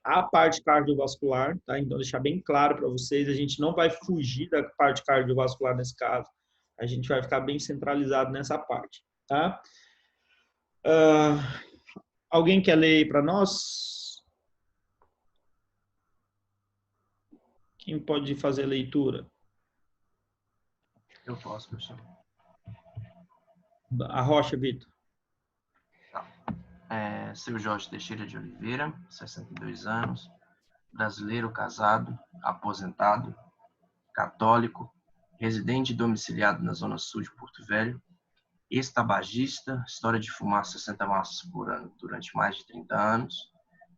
a parte cardiovascular, tá? Então, deixar bem claro para vocês, a gente não vai fugir da parte cardiovascular nesse caso, a gente vai ficar bem centralizado nessa parte, tá? Alguém quer ler aí para nós? Quem pode fazer a leitura? Eu posso, professor. A Rocha, Vitor. Tá. Seu Jorge Teixeira de Oliveira, 62 anos, brasileiro, casado, aposentado, católico, residente domiciliado na Zona Sul de Porto Velho, ex-tabagista, história de fumar 60 maços por ano durante mais de 30 anos,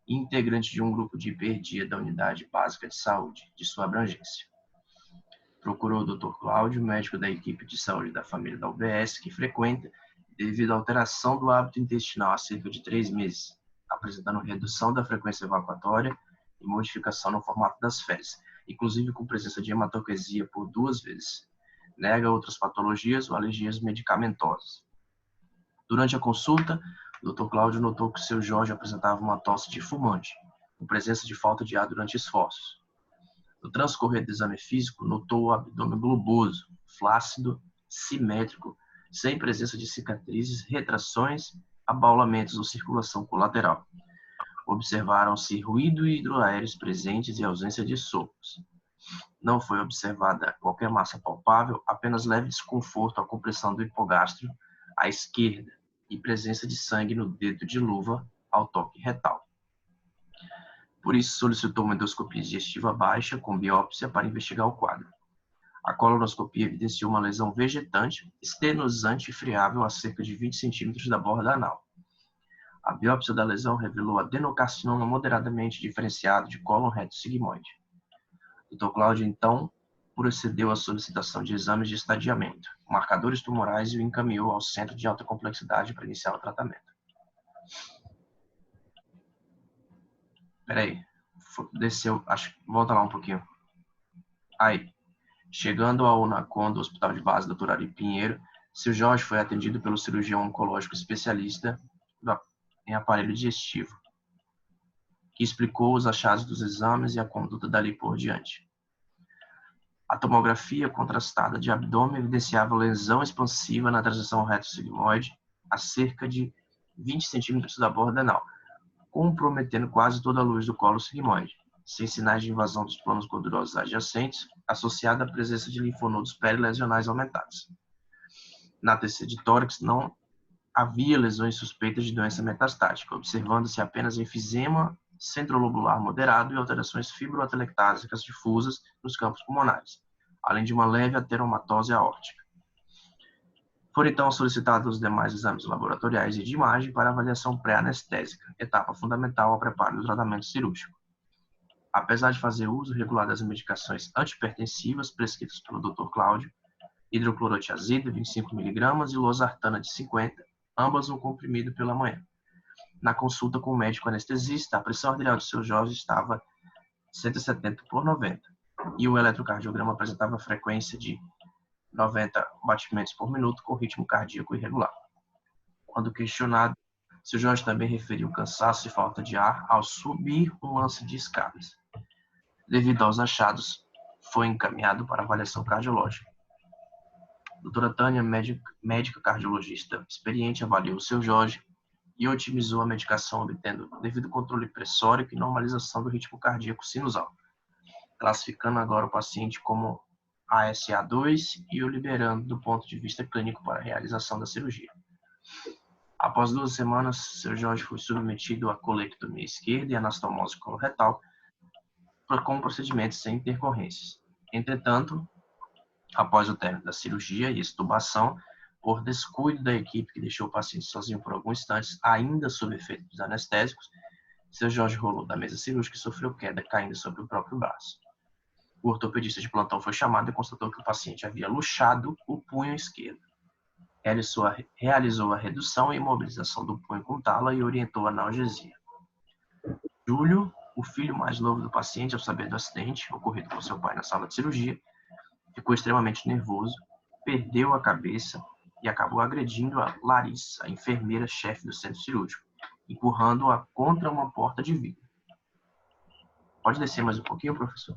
e integrante de um grupo de hiperdia da Unidade Básica de Saúde, de sua abrangência. Procurou o Dr. Cláudio, médico da equipe de saúde da família da UBS, que frequenta, devido à alteração do hábito intestinal há cerca de 3 meses, apresentando redução da frequência evacuatória e modificação no formato das fezes, inclusive com presença de hematoquesia por 2 vezes. Nega outras patologias ou alergias medicamentosas. Durante a consulta, o Dr. Cláudio notou que o seu Jorge apresentava uma tosse de fumante, com presença de falta de ar durante esforços. No transcorrer do exame físico, notou o abdômen globoso, flácido, simétrico, sem presença de cicatrizes, retrações, abaulamentos ou circulação colateral. Observaram-se ruído e hidroaéreos presentes e ausência de sopros. Não foi observada qualquer massa palpável, apenas leve desconforto à compressão do hipogastro à esquerda e presença de sangue no dedo de luva ao toque retal. Por isso, solicitou uma endoscopia digestiva baixa com biópsia para investigar o quadro. A colonoscopia evidenciou uma lesão vegetante, estenosante e friável a cerca de 20 centímetros da borda anal. A biópsia da lesão revelou adenocarcinoma moderadamente diferenciado de cólon reto sigmoide. Dr. Cláudio, então, procedeu à solicitação de exames de estadiamento, marcadores tumorais e o encaminhou ao centro de alta complexidade para iniciar o tratamento. Peraí, desceu, volta lá um pouquinho. Aí, chegando ao UNACOM do Hospital de Base Dr. Ari Pinheiro, seu Jorge foi atendido pelo cirurgião oncológico especialista em aparelho digestivo, que explicou os achados dos exames e a conduta dali por diante. A tomografia contrastada de abdômen evidenciava lesão expansiva na transição reto-sigmoide a cerca de 20 centímetros da borda anal, comprometendo quase toda a luz do colo sigmoide, sem sinais de invasão dos planos gordurosos adjacentes, associada à presença de linfonodos perilesionais aumentados. Na TC de tórax não havia lesões suspeitas de doença metastática, observando-se apenas enfisema centrolobular moderado e alterações fibroatelectásicas difusas nos campos pulmonares, além de uma leve ateromatose aórtica. Foram então solicitados os demais exames laboratoriais e de imagem para avaliação pré-anestésica, etapa fundamental ao preparo do tratamento cirúrgico. Apesar de fazer uso regular das medicações antipertensivas prescritas pelo Dr. Cláudio, hidroclorotiazida, 25 mg, e losartana de 50, ambas um comprimido pela manhã. Na consulta com o médico anestesista, a pressão arterial do seu Jorge estava 170 por 90, e o eletrocardiograma apresentava frequência de 90 batimentos por minuto com ritmo cardíaco irregular. Quando questionado, seu Jorge também referiu cansaço e falta de ar ao subir um lance de escadas. Devido aos achados, foi encaminhado para avaliação cardiológica. Doutora Tânia, médica cardiologista experiente, avaliou o seu Jorge e otimizou a medicação, obtendo devido controle pressórico e normalização do ritmo cardíaco sinusal, classificando agora o paciente como ASA2 e o liberando do ponto de vista clínico para a realização da cirurgia. Após 2 semanas, seu Jorge foi submetido à colectomia esquerda e anastomose coloretal com procedimentos sem intercorrências. Entretanto, após o término da cirurgia e extubação, por descuido da equipe que deixou o paciente sozinho por alguns instantes, ainda sob efeito dos anestésicos, seu Jorge rolou da mesa cirúrgica e sofreu queda, caindo sobre o próprio braço. O ortopedista de plantão foi chamado e constatou que o paciente havia luxado o punho esquerdo. Realizou a redução e imobilização do punho com tala e orientou a analgesia. Júlio, o filho mais novo do paciente, ao saber do acidente ocorrido com seu pai na sala de cirurgia, ficou extremamente nervoso, perdeu a cabeça e acabou agredindo a Larissa, a enfermeira-chefe do centro cirúrgico, empurrando-a contra uma porta de vidro. Pode descer mais um pouquinho, professor?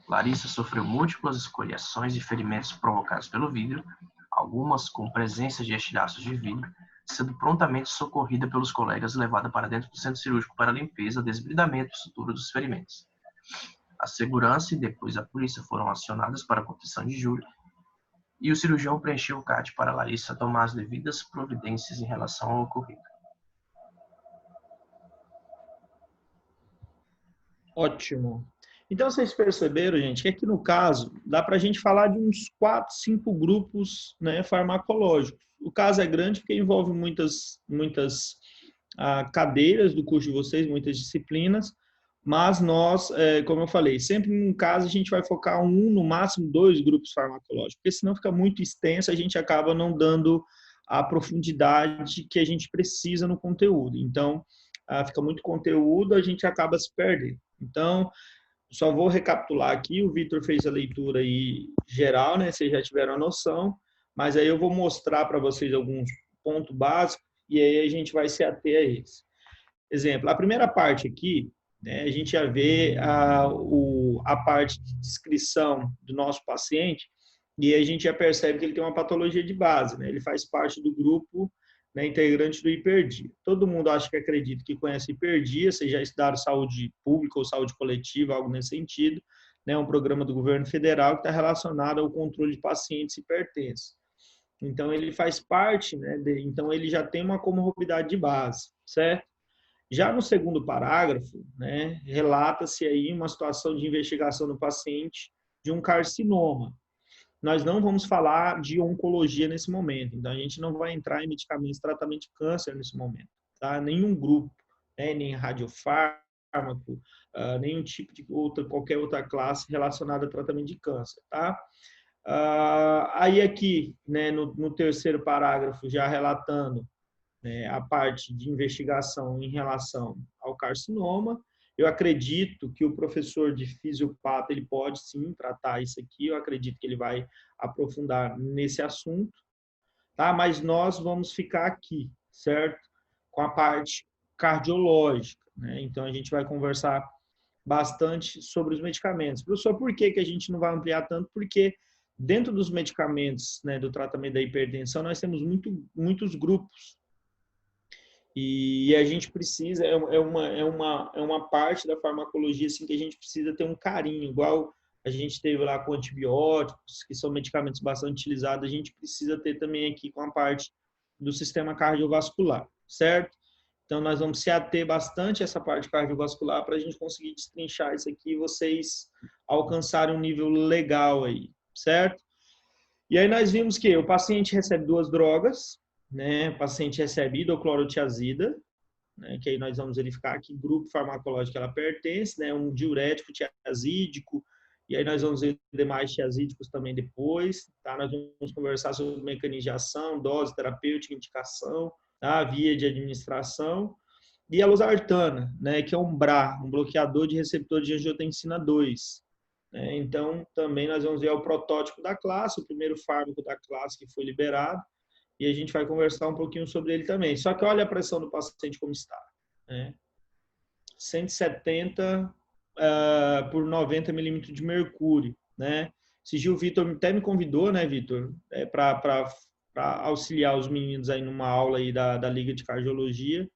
Larissa sofreu múltiplas escoriações e ferimentos provocados pelo vidro, algumas com presença de estilhaços de vidro, sendo prontamente socorrida pelos colegas e levada para dentro do centro cirúrgico para limpeza, desbridamento e sutura dos ferimentos. A segurança e depois a polícia foram acionadas para a proteção de Júlia, e o cirurgião preencheu o CAT para Larissa tomar as devidas providências em relação ao ocorrido. Ótimo. Então, vocês perceberam, gente, que aqui no caso, dá para a gente falar de uns 4, 5 grupos, né, farmacológicos. O caso é grande porque envolve muitas cadeiras do curso de vocês, muitas disciplinas, mas nós, como eu falei, sempre num caso a gente vai focar no máximo 2 grupos farmacológicos, porque senão fica muito extenso, a gente acaba não dando a profundidade que a gente precisa no conteúdo. Então, fica muito conteúdo, a gente acaba se perdendo. Então, só vou recapitular aqui, o Vitor fez a leitura aí geral, né? Vocês já tiveram a noção, mas aí eu vou mostrar para vocês alguns pontos básicos e aí a gente vai se ater a eles. Exemplo, a primeira parte aqui, né, a gente já vê a parte de descrição do nosso paciente e a gente já percebe que ele tem uma patologia de base, né? Ele faz parte do grupo, né, integrante do hiperdia. Todo mundo acha que acredita que conhece hiperdia, vocês já estudaram saúde pública ou saúde coletiva, algo nesse sentido, né, um programa do governo federal que está relacionado ao controle de pacientes hipertensos. Então, ele faz parte, né, então ele já tem uma comorbidade de base, certo? Já no segundo parágrafo, né, relata-se aí uma situação de investigação no paciente de um carcinoma. Nós não vamos falar de oncologia nesse momento, então a gente não vai entrar em medicamentos de tratamento de câncer nesse momento, tá? Nenhum grupo, né? Nem radiofármaco, nenhum tipo de qualquer outra classe relacionada a tratamento de câncer, tá? Aí aqui, né, no terceiro parágrafo, já relatando, né, a parte de investigação em relação ao carcinoma. Eu acredito que o professor de fisiopato ele pode sim tratar isso aqui, eu acredito que ele vai aprofundar nesse assunto, tá? Mas nós vamos ficar aqui, certo? Com a parte cardiológica, né? Então a gente vai conversar bastante sobre os medicamentos. Professor, por que a gente não vai ampliar tanto? Porque dentro dos medicamentos, né, do tratamento da hipertensão, nós temos muitos grupos. E a gente precisa, é uma parte da farmacologia assim, que a gente precisa ter um carinho, igual a gente teve lá com antibióticos, que são medicamentos bastante utilizados, a gente precisa ter também aqui com a parte do sistema cardiovascular, certo? Então, nós vamos se ater bastante a essa parte cardiovascular para a gente conseguir destrinchar isso aqui e vocês alcançarem um nível legal aí, certo? E aí nós vimos que o paciente recebe 2 drogas, né? O paciente recebe hidroclorotiazida, né? Que aí nós vamos verificar que grupo farmacológico ela pertence, né? Um diurético tiazídico, e aí nós vamos ver demais tiazídicos também depois, tá? Nós vamos conversar sobre mecanismo de ação, dose terapêutica, indicação, tá? Via de administração, e a losartana, né? Que é um BRA, um bloqueador de receptor de angiotensina 2. Então, também nós vamos ver o protótipo da classe, o primeiro fármaco da classe que foi liberado, e a gente vai conversar um pouquinho sobre ele também. Só que olha a pressão do paciente como está, né? 170 por 90 milímetros de mercúrio, né? Esse dia o Vitor até me convidou, né, Vitor, para auxiliar os meninos aí numa aula aí da Liga de Cardiologia.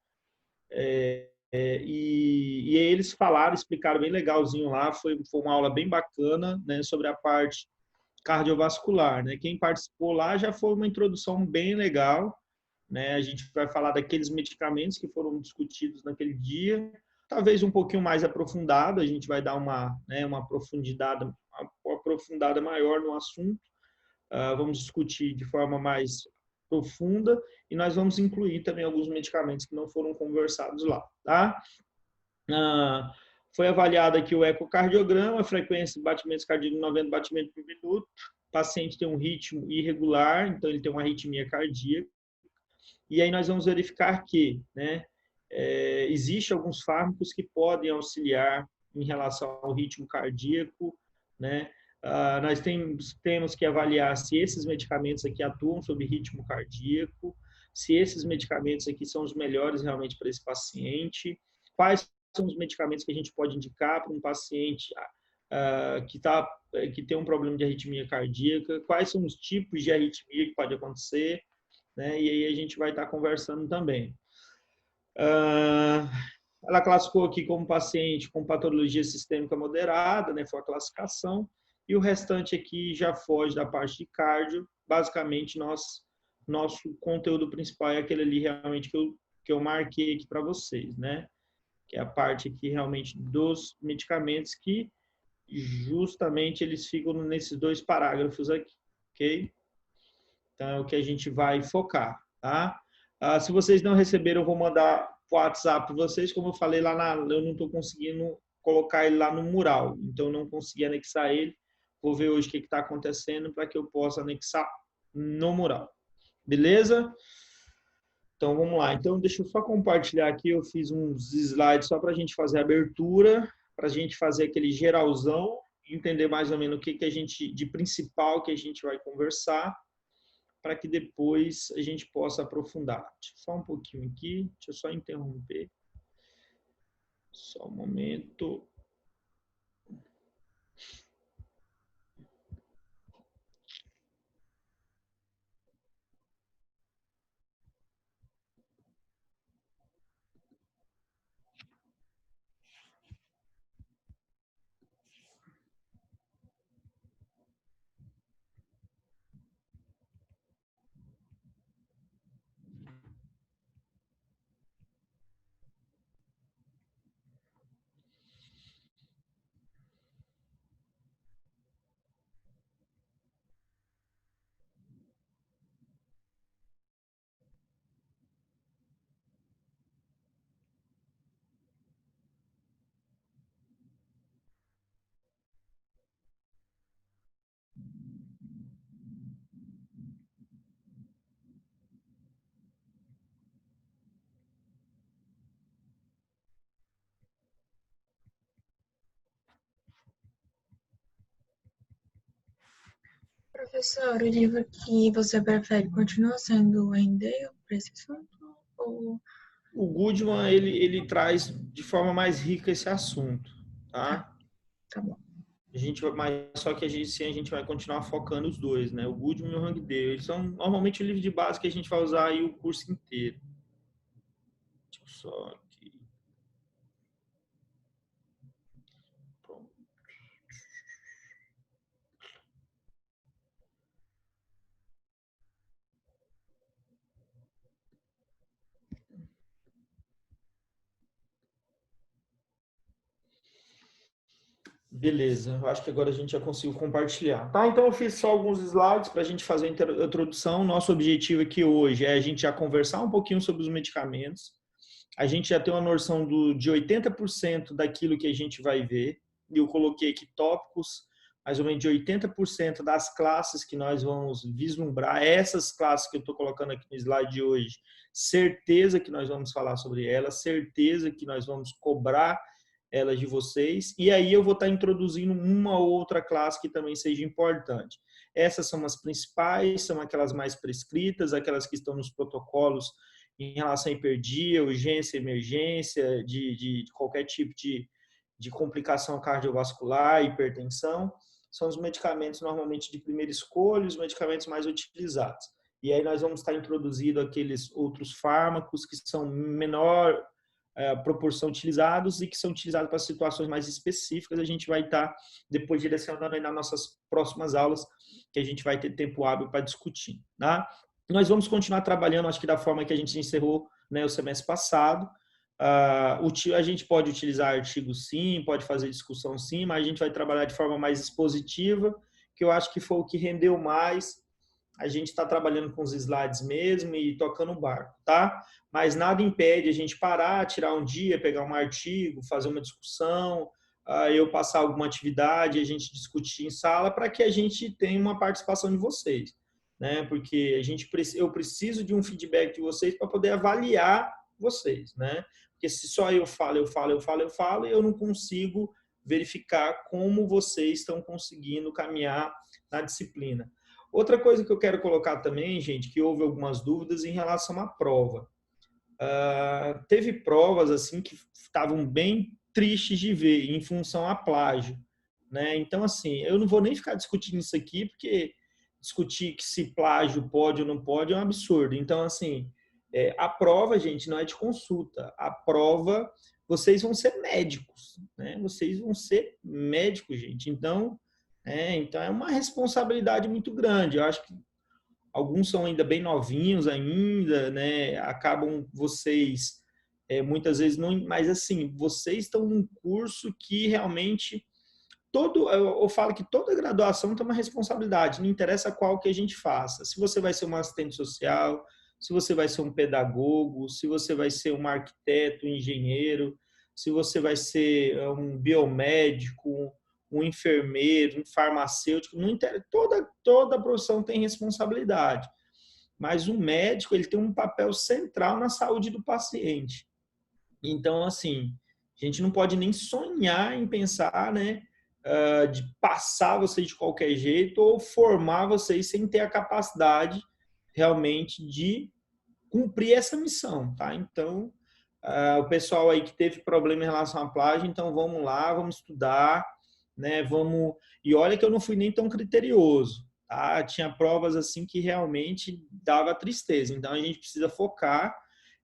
E eles falaram, explicaram bem legalzinho lá, foi uma aula bem bacana, né, sobre a parte cardiovascular, né? Quem participou lá já foi uma introdução bem legal, né? A gente vai falar daqueles medicamentos que foram discutidos naquele dia, talvez um pouquinho mais aprofundado, a gente vai dar uma aprofundada maior no assunto, vamos discutir de forma mais profunda e nós vamos incluir também alguns medicamentos que não foram conversados lá, tá? Foi avaliado aqui o ecocardiograma, a frequência de batimentos cardíacos 90 batimentos por minuto. O paciente tem um ritmo irregular, então ele tem uma arritmia cardíaca. E aí nós vamos verificar que, né, existe alguns fármacos que podem auxiliar em relação ao ritmo cardíaco, né? Nós temos que avaliar se esses medicamentos aqui atuam sobre ritmo cardíaco, se esses medicamentos aqui são os melhores realmente para esse paciente, quais são os medicamentos que a gente pode indicar para um paciente que tem um problema de arritmia cardíaca, quais são os tipos de arritmia que pode acontecer, né? E aí a gente vai estar conversando também. Ela classificou aqui como paciente com patologia sistêmica moderada, né? Foi a classificação, e o restante aqui já foge da parte de cardio. Basicamente, nosso conteúdo principal é aquele ali realmente que eu marquei aqui para vocês, né? Que é a parte aqui realmente dos medicamentos que justamente eles ficam nesses 2 parágrafos aqui, ok? Então, é o que a gente vai focar, tá? Se vocês não receberam, eu vou mandar o WhatsApp para vocês. Como eu falei lá, eu não estou conseguindo colocar ele lá no mural, então eu não consegui anexar ele. Vou ver hoje o que está acontecendo para que eu possa anexar no mural. Beleza? Então, vamos lá. Então, deixa eu só compartilhar aqui. Eu fiz uns slides só para a gente fazer a abertura, para a gente fazer aquele geralzão, entender mais ou menos o que a gente, de principal que a gente vai conversar, para que depois a gente possa aprofundar. Deixa eu só um pouquinho aqui, deixa eu só interromper. Só um momento. Professor, o livro que você prefere continua sendo o Endale para esse assunto? Ou... O Goodman, ele traz de forma mais rica esse assunto, tá? Tá bom. A gente vai, só que a gente vai continuar focando os dois, né? O Goodman e o Hangdale. Eles são normalmente o livro de base que a gente vai usar aí o curso inteiro. Deixa eu só aqui. Pronto. Beleza, eu acho que agora a gente já conseguiu compartilhar. Tá, então eu fiz só alguns slides para a gente fazer a introdução. Nosso objetivo aqui hoje é a gente já conversar um pouquinho sobre os medicamentos. A gente já tem uma noção de 80% daquilo que a gente vai ver. E eu coloquei aqui tópicos, mais ou menos de 80% das classes que nós vamos vislumbrar. Essas classes que eu estou colocando aqui no slide de hoje, certeza que nós vamos falar sobre elas, certeza que nós vamos cobrar elas de vocês, e aí eu vou estar introduzindo uma ou outra classe que também seja importante. Essas são as principais, são aquelas mais prescritas, aquelas que estão nos protocolos em relação a hiperdia, urgência, emergência, de qualquer tipo de complicação cardiovascular, hipertensão, são os medicamentos normalmente de primeira escolha, os medicamentos mais utilizados. E aí nós vamos estar introduzindo aqueles outros fármacos que são menor proporção utilizados e que são utilizados para situações mais específicas. A gente vai estar depois direcionando aí nas nossas próximas aulas, que a gente vai ter tempo hábil para discutir, tá? Nós vamos continuar trabalhando, acho que da forma que a gente encerrou, né, o semestre passado. A gente pode utilizar artigos sim, pode fazer discussão sim, mas a gente vai trabalhar de forma mais expositiva, que eu acho que foi o que rendeu mais. A gente está trabalhando com os slides mesmo e tocando o barco, tá? Mas nada impede a gente parar, tirar um dia, pegar um artigo, fazer uma discussão, eu passar alguma atividade, a gente discutir em sala, para que a gente tenha uma participação de vocês, né? Porque eu preciso de um feedback de vocês para poder avaliar vocês, né? Porque se só eu falo, e eu não consigo verificar como vocês estão conseguindo caminhar na disciplina. Outra coisa que eu quero colocar também, gente, que houve algumas dúvidas em relação à prova. teve provas assim que estavam bem tristes de ver em função a plágio, né? Então, assim, eu não vou nem ficar discutindo isso aqui, porque discutir que se plágio pode ou não pode é um absurdo. Então, assim, a prova, gente, não é de consulta. A prova, vocês vão ser médicos, né? Vocês vão ser médicos, gente. Então, então é uma responsabilidade muito grande. Eu acho que alguns são ainda bem novinhos ainda, né? Acabam vocês muitas vezes não, mas assim, vocês estão num curso que realmente eu falo que toda graduação tem uma responsabilidade, não interessa qual que a gente faça. Se você vai ser um assistente social, se você vai ser um pedagogo, se você vai ser um arquiteto, um engenheiro, se você vai ser um biomédico, um enfermeiro, um farmacêutico, não interessa, toda profissão tem responsabilidade. Mas o médico, ele tem um papel central na saúde do paciente. Então, assim, a gente não pode nem sonhar em pensar, né, de passar vocês de qualquer jeito ou formar vocês sem ter a capacidade realmente de cumprir essa missão, tá? Então, o pessoal aí que teve problema em relação à plágio, então vamos lá, vamos estudar, né? E olha que eu não fui nem tão criterioso, tá? Tinha provas assim que realmente dava tristeza. Então a gente precisa focar.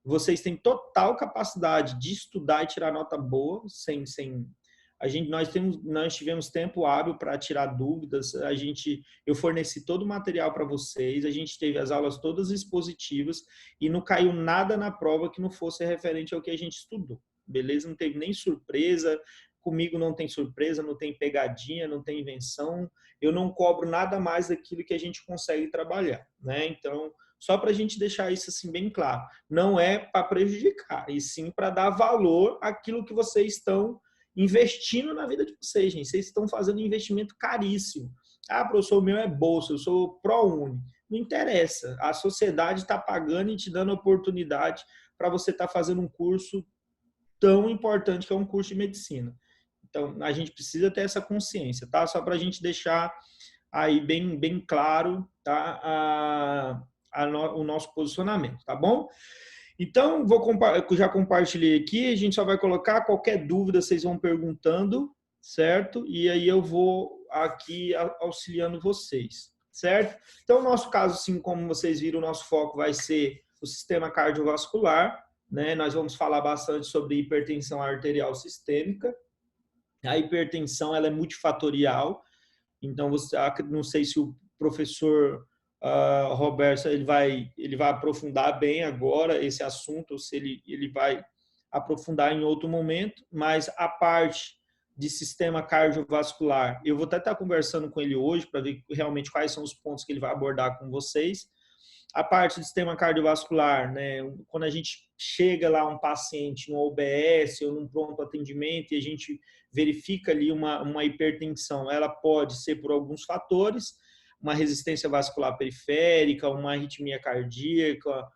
Vocês têm total capacidade de estudar e tirar nota boa, nós tivemos tempo hábil para tirar dúvidas. Eu forneci todo o material para vocês. A gente teve as aulas todas expositivas e não caiu nada na prova que não fosse referente ao que a gente estudou. Beleza? Não teve nem surpresa. Comigo não tem surpresa, não tem pegadinha, não tem invenção. Eu não cobro nada mais daquilo que a gente consegue trabalhar, né? Então, só para a gente deixar isso assim bem claro, não é para prejudicar, e sim para dar valor àquilo que vocês estão investindo na vida de vocês, gente. Vocês estão fazendo um investimento caríssimo. Ah, professor, o meu é bolsa, eu sou ProUni. Não interessa. A sociedade está pagando e te dando oportunidade para você estar fazendo um curso tão importante que é um curso de medicina. Então, a gente precisa ter essa consciência, tá? Só para a gente deixar aí bem claro, tá? O nosso posicionamento, tá bom? Então, já compartilhei aqui, a gente só vai colocar qualquer dúvida, vocês vão perguntando, certo? E aí eu vou aqui auxiliando vocês, certo? Então, no nosso caso, assim como vocês viram, o nosso foco vai ser o sistema cardiovascular, né? Nós vamos falar bastante sobre hipertensão arterial sistêmica. A hipertensão, ela é multifatorial, então não sei se o professor Roberto ele vai aprofundar bem agora esse assunto, ou se ele vai aprofundar em outro momento, mas a parte de sistema cardiovascular, eu vou até estar conversando com ele hoje para ver realmente quais são os pontos que ele vai abordar com vocês. A parte do sistema cardiovascular, né? Quando a gente chega lá um paciente no OBS ou num pronto atendimento e a gente verifica ali uma hipertensão, ela pode ser por alguns fatores, uma resistência vascular periférica, uma arritmia cardíaca,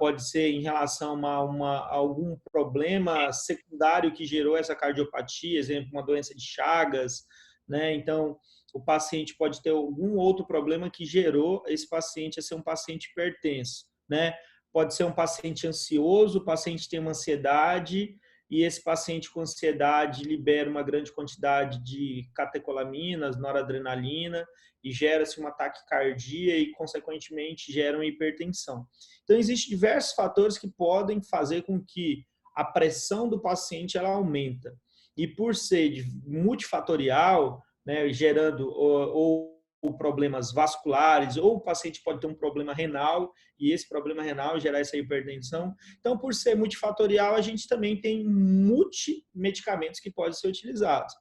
pode ser em relação a algum problema secundário que gerou essa cardiopatia, exemplo, uma doença de Chagas, né? Então, o paciente pode ter algum outro problema que gerou esse paciente a ser um paciente hipertenso, né? Pode ser um paciente ansioso, o paciente tem uma ansiedade e esse paciente com ansiedade libera uma grande quantidade de catecolaminas, noradrenalina e gera-se uma taquicardia e, consequentemente, gera uma hipertensão. Então, existem diversos fatores que podem fazer com que a pressão do paciente ela aumenta. E por ser multifatorial, né, gerando ou problemas vasculares, ou o paciente pode ter um problema renal, e esse problema renal gerar essa hipertensão. Então, por ser multifatorial, a gente também tem multimedicamentos que podem ser utilizados.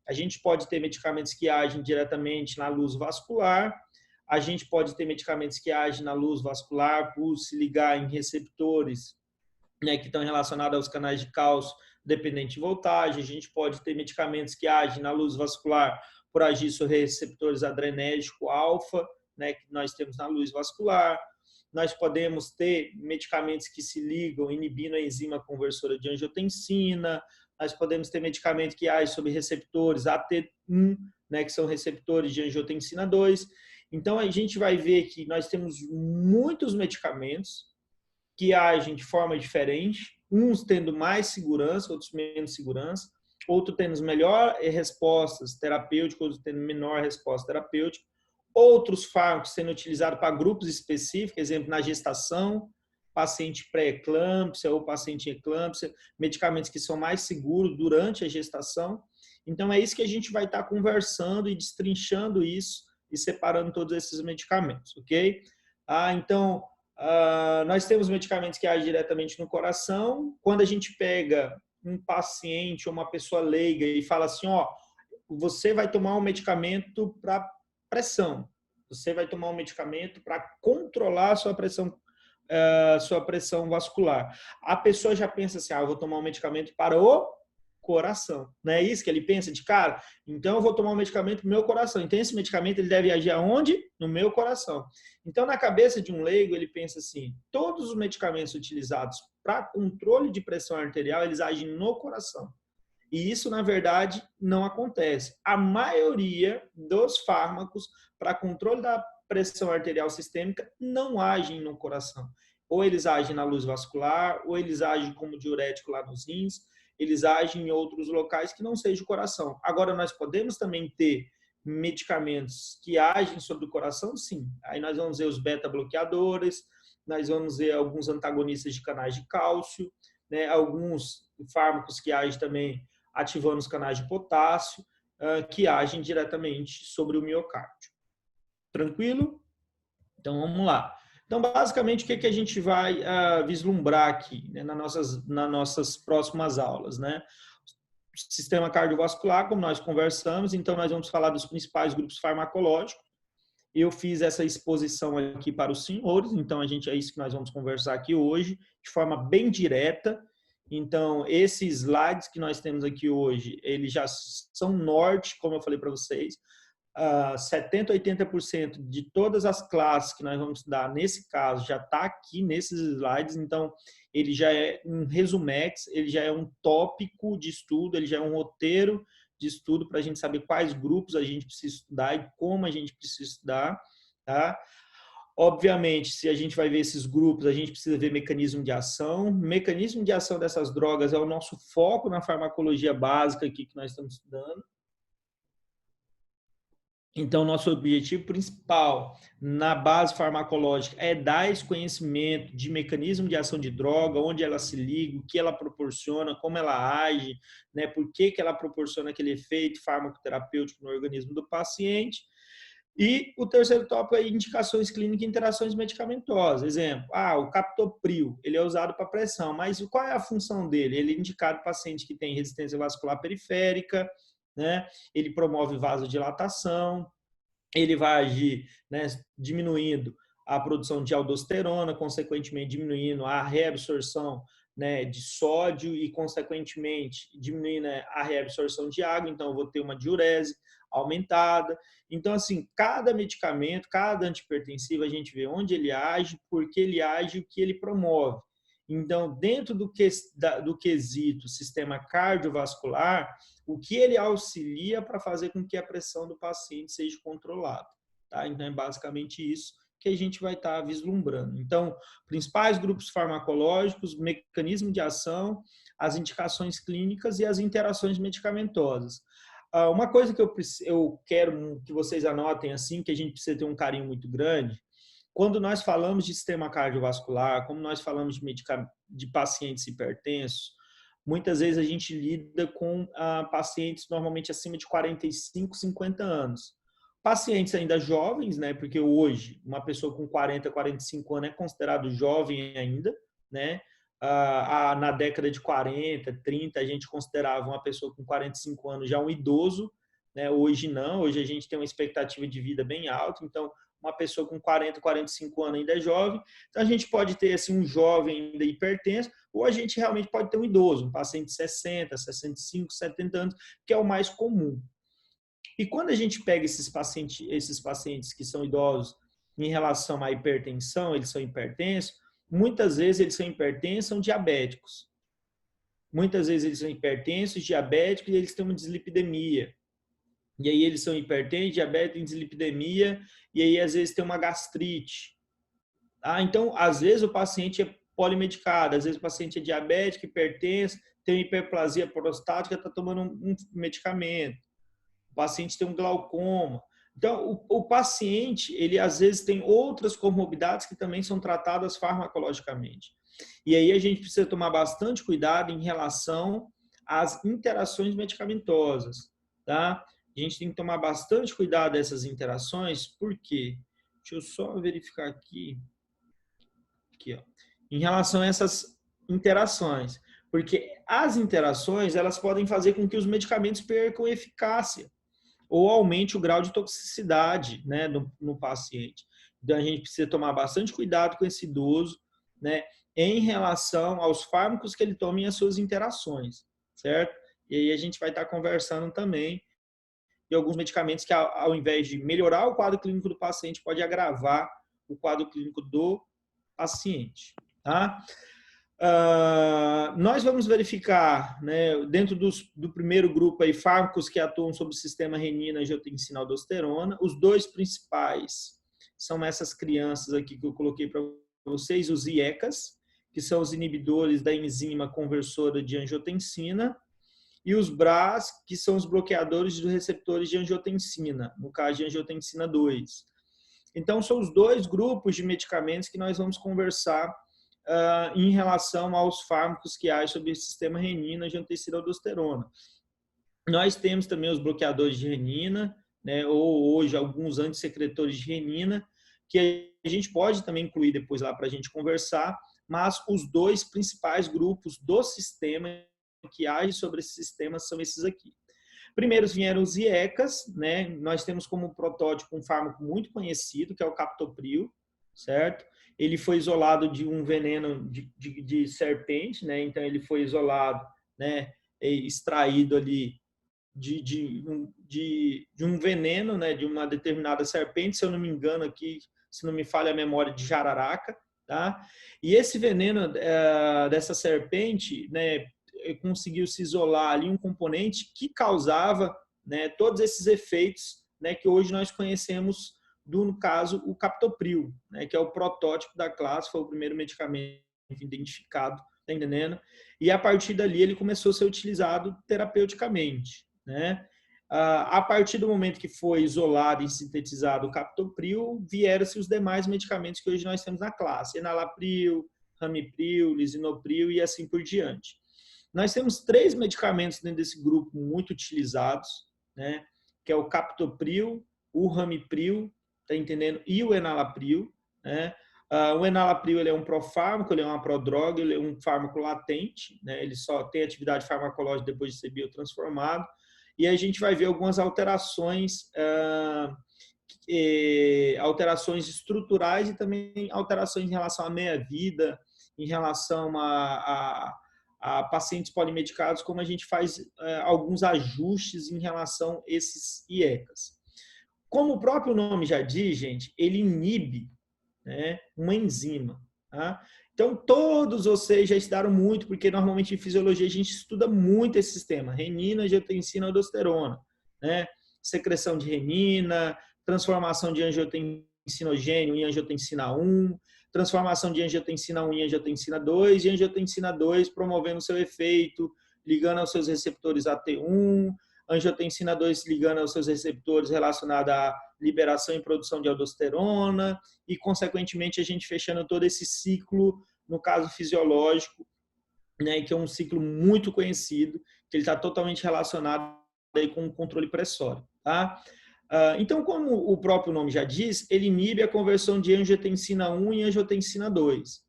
A gente pode ter medicamentos que agem diretamente na luz vascular, a gente pode ter medicamentos que agem na luz vascular por se ligar em receptores, né, que estão relacionados aos canais de cálcio dependente de voltagem. A gente pode ter medicamentos que agem na luz vascular por agir sobre receptores adrenérgico alfa, né, que nós temos na luz vascular. Nós podemos ter medicamentos que se ligam inibindo a enzima conversora de angiotensina. Nós podemos ter medicamentos que agem sobre receptores AT1, né, que são receptores de angiotensina 2. Então, a gente vai ver que nós temos muitos medicamentos que agem de forma diferente, uns tendo mais segurança, outros menos segurança, outros tendo melhor respostas terapêuticas, outros tendo menor resposta terapêutica, outros fármacos sendo utilizados para grupos específicos, exemplo, na gestação, paciente pré-eclâmpsia ou paciente eclâmpsia, medicamentos que são mais seguros durante a gestação. Então, é isso que a gente vai estar conversando e destrinchando isso e separando todos esses medicamentos, ok? Então, nós temos medicamentos que agem diretamente no coração. Quando a gente pega um paciente ou uma pessoa leiga e fala assim, ó, você vai tomar um medicamento para pressão, você vai tomar um medicamento para controlar a sua pressão vascular. A pessoa já pensa assim, eu vou tomar um medicamento para o coração. Não é isso que ele pensa de cara? Então eu vou tomar um medicamento para o meu coração. Então esse medicamento ele deve agir aonde? No meu coração. Então na cabeça de um leigo ele pensa assim, todos os medicamentos utilizados para controle de pressão arterial, eles agem no coração. E isso, na verdade, não acontece. A maioria dos fármacos para controle da pressão arterial sistêmica não agem no coração. Ou eles agem na luz vascular, ou eles agem como diurético lá nos rins, eles agem em outros locais que não seja o coração. Agora, nós podemos também ter medicamentos que agem sobre o coração? Sim. Aí nós vamos ver os beta-bloqueadores, nós vamos ver alguns antagonistas de canais de cálcio, né, alguns fármacos que agem também ativando os canais de potássio, que agem diretamente sobre o miocárdio. Tranquilo? Então, vamos lá. Então, basicamente, o que a gente vai vislumbrar aqui, né, nas nossas próximas aulas, né? Sistema cardiovascular, como nós conversamos, então nós vamos falar dos principais grupos farmacológicos. Eu fiz essa exposição aqui para os senhores, então é isso que nós vamos conversar aqui hoje, de forma bem direta. Então, esses slides que nós temos aqui hoje, eles já são norte, como eu falei para vocês. 70% a 80% de todas as classes que nós vamos estudar, nesse caso, já está aqui nesses slides. Então, ele já é um resumex, ele já é um tópico de estudo, ele já é um roteiro de estudo para a gente saber quais grupos a gente precisa estudar e como a gente precisa estudar, tá? Obviamente, se a gente vai ver esses grupos, a gente precisa ver mecanismo de ação. Mecanismo de ação dessas drogas é o nosso foco na farmacologia básica aqui que nós estamos estudando. Então, nosso objetivo principal na base farmacológica é dar esse conhecimento de mecanismo de ação de droga, onde ela se liga, o que ela proporciona, como ela age, né, por que ela proporciona aquele efeito farmacoterapêutico no organismo do paciente. E o terceiro tópico é indicações clínicas e interações medicamentosas. Exemplo, o captopril, ele é usado para pressão, mas qual é a função dele? Ele é indicado para paciente que tem resistência vascular periférica, né? Ele promove vasodilatação, ele vai agir, né, diminuindo a produção de aldosterona, consequentemente diminuindo a reabsorção, né, de sódio e, consequentemente, diminuindo, né, a reabsorção de água. Então, eu vou ter uma diurese aumentada. Então, assim, cada medicamento, cada antihipertensivo, a gente vê onde ele age, por que ele age, o que ele promove. Então, dentro do quesito sistema cardiovascular, o que ele auxilia para fazer com que a pressão do paciente seja controlada. Tá? Então, é basicamente isso que a gente vai estar vislumbrando. Então, principais grupos farmacológicos, mecanismo de ação, as indicações clínicas e as interações medicamentosas. Uma coisa que eu quero que vocês anotem, assim, que a gente precisa ter um carinho muito grande, quando nós falamos de sistema cardiovascular, como nós falamos de pacientes hipertensos, muitas vezes a gente lida com pacientes normalmente acima de 45, 50 anos. Pacientes ainda jovens, né? Porque hoje uma pessoa com 40, 45 anos é considerado jovem ainda, né? Na década de 40, 30, a gente considerava uma pessoa com 45 anos já um idoso, né? Hoje não, hoje a gente tem uma expectativa de vida bem alta, então uma pessoa com 40, 45 anos ainda é jovem. Então, a gente pode ter assim, um jovem ainda hipertenso, ou a gente realmente pode ter um idoso, um paciente de 60, 65, 70 anos, que é o mais comum. E quando a gente pega esses pacientes que são idosos em relação à hipertensão, eles são hipertensos, muitas vezes eles são hipertensos, são diabéticos. Muitas vezes eles são hipertensos, diabéticos, e eles têm uma dislipidemia. E aí eles são hipertensos, diabetes, dislipidemia, e aí às vezes tem uma gastrite. Então, às vezes o paciente polimedicada. Às vezes o paciente é diabético, hipertenso, tem hiperplasia prostática, está tomando um medicamento. O paciente tem um glaucoma. Então, o paciente, ele às vezes tem outras comorbidades que também são tratadas farmacologicamente. E aí a gente precisa tomar bastante cuidado em relação às interações medicamentosas, tá? A gente tem que tomar bastante cuidado dessas interações, porque, deixa eu só verificar aqui, ó, em relação a essas interações, porque as interações, elas podem fazer com que os medicamentos percam eficácia ou aumente o grau de toxicidade, né, no paciente. Então, a gente precisa tomar bastante cuidado com esse idoso, né, em relação aos fármacos que ele toma e as suas interações, certo? E aí a gente vai estar conversando também de alguns medicamentos que, ao invés de melhorar o quadro clínico do paciente, pode agravar o quadro clínico do paciente, tá? Nós vamos verificar, né, dentro do primeiro grupo aí, fármacos que atuam sobre o sistema renina, angiotensina, aldosterona. Os dois principais são essas crianças aqui que eu coloquei para vocês, os IECAs, que são os inibidores da enzima conversora de angiotensina, e os BRAs, que são os bloqueadores dos receptores de angiotensina, no caso de angiotensina 2. Então, são os dois grupos de medicamentos que nós vamos conversar em relação aos fármacos que agem sobre o sistema renina, angiotensina, aldosterona. Nós temos também os bloqueadores de renina, né, ou hoje alguns antissecretores de renina, que a gente pode também incluir depois lá para a gente conversar, mas os dois principais grupos do sistema que agem sobre esse sistema são esses aqui. Primeiros vieram os IECAs, né? Nós temos como protótipo um fármaco muito conhecido, que é o captopril, certo? Ele foi isolado de um veneno de serpente, né? Então ele foi isolado, né? Extraído ali de um veneno, né? De uma determinada serpente, se eu não me engano aqui, se não me falha a memória, de jararaca, tá? E esse veneno dessa serpente, né? Conseguiu se isolar ali um componente que causava, né, todos esses efeitos, né, que hoje nós conhecemos no caso, o captopril, né, que é o protótipo da classe, foi o primeiro medicamento identificado, tá entendendo? E a partir dali ele começou a ser utilizado terapeuticamente, né? A partir do momento que foi isolado e sintetizado o captopril, vieram-se os demais medicamentos que hoje nós temos na classe, enalapril, ramipril, lisinopril e assim por diante. Nós temos 3 medicamentos dentro desse grupo muito utilizados, né? Que é o captopril, o ramipril, tá entendendo? E o enalapril, né? O enalapril ele é um profármaco, ele é uma prodroga, ele é um fármaco latente, né? Ele só tem atividade farmacológica depois de ser biotransformado. E a gente vai ver algumas alterações, alterações estruturais e também alterações em relação à meia-vida, em relação a pacientes polimedicados, como a gente faz alguns ajustes em relação a esses IECAs. Como o próprio nome já diz, gente, ele inibe, né, uma enzima. Tá? Então, todos vocês já estudaram muito, porque normalmente em fisiologia a gente estuda muito esse sistema, renina, angiotensina, aldosterona, né? Secreção de renina, transformação de angiotensinogênio em angiotensina 1, transformação de angiotensina 1 em angiotensina 2, e angiotensina 2 promovendo seu efeito, ligando aos seus receptores AT1, angiotensina 2 ligando aos seus receptores relacionados à liberação e produção de aldosterona, e, consequentemente, a gente fechando todo esse ciclo, no caso fisiológico, né, que é um ciclo muito conhecido, que ele está totalmente relacionado aí com o controle pressório. Tá? Então, como o próprio nome já diz, ele inibe a conversão de angiotensina 1 em angiotensina 2.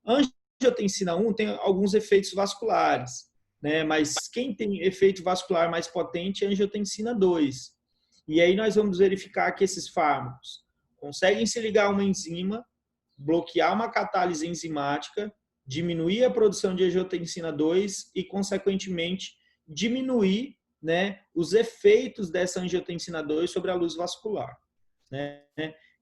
A angiotensina 1 tem alguns efeitos vasculares, né? Mas quem tem efeito vascular mais potente é a angiotensina 2. E aí nós vamos verificar que esses fármacos conseguem se ligar a uma enzima, bloquear uma catálise enzimática, diminuir a produção de angiotensina 2 e, consequentemente, diminuir, né, os efeitos dessa angiotensina 2 sobre a luz vascular. Né?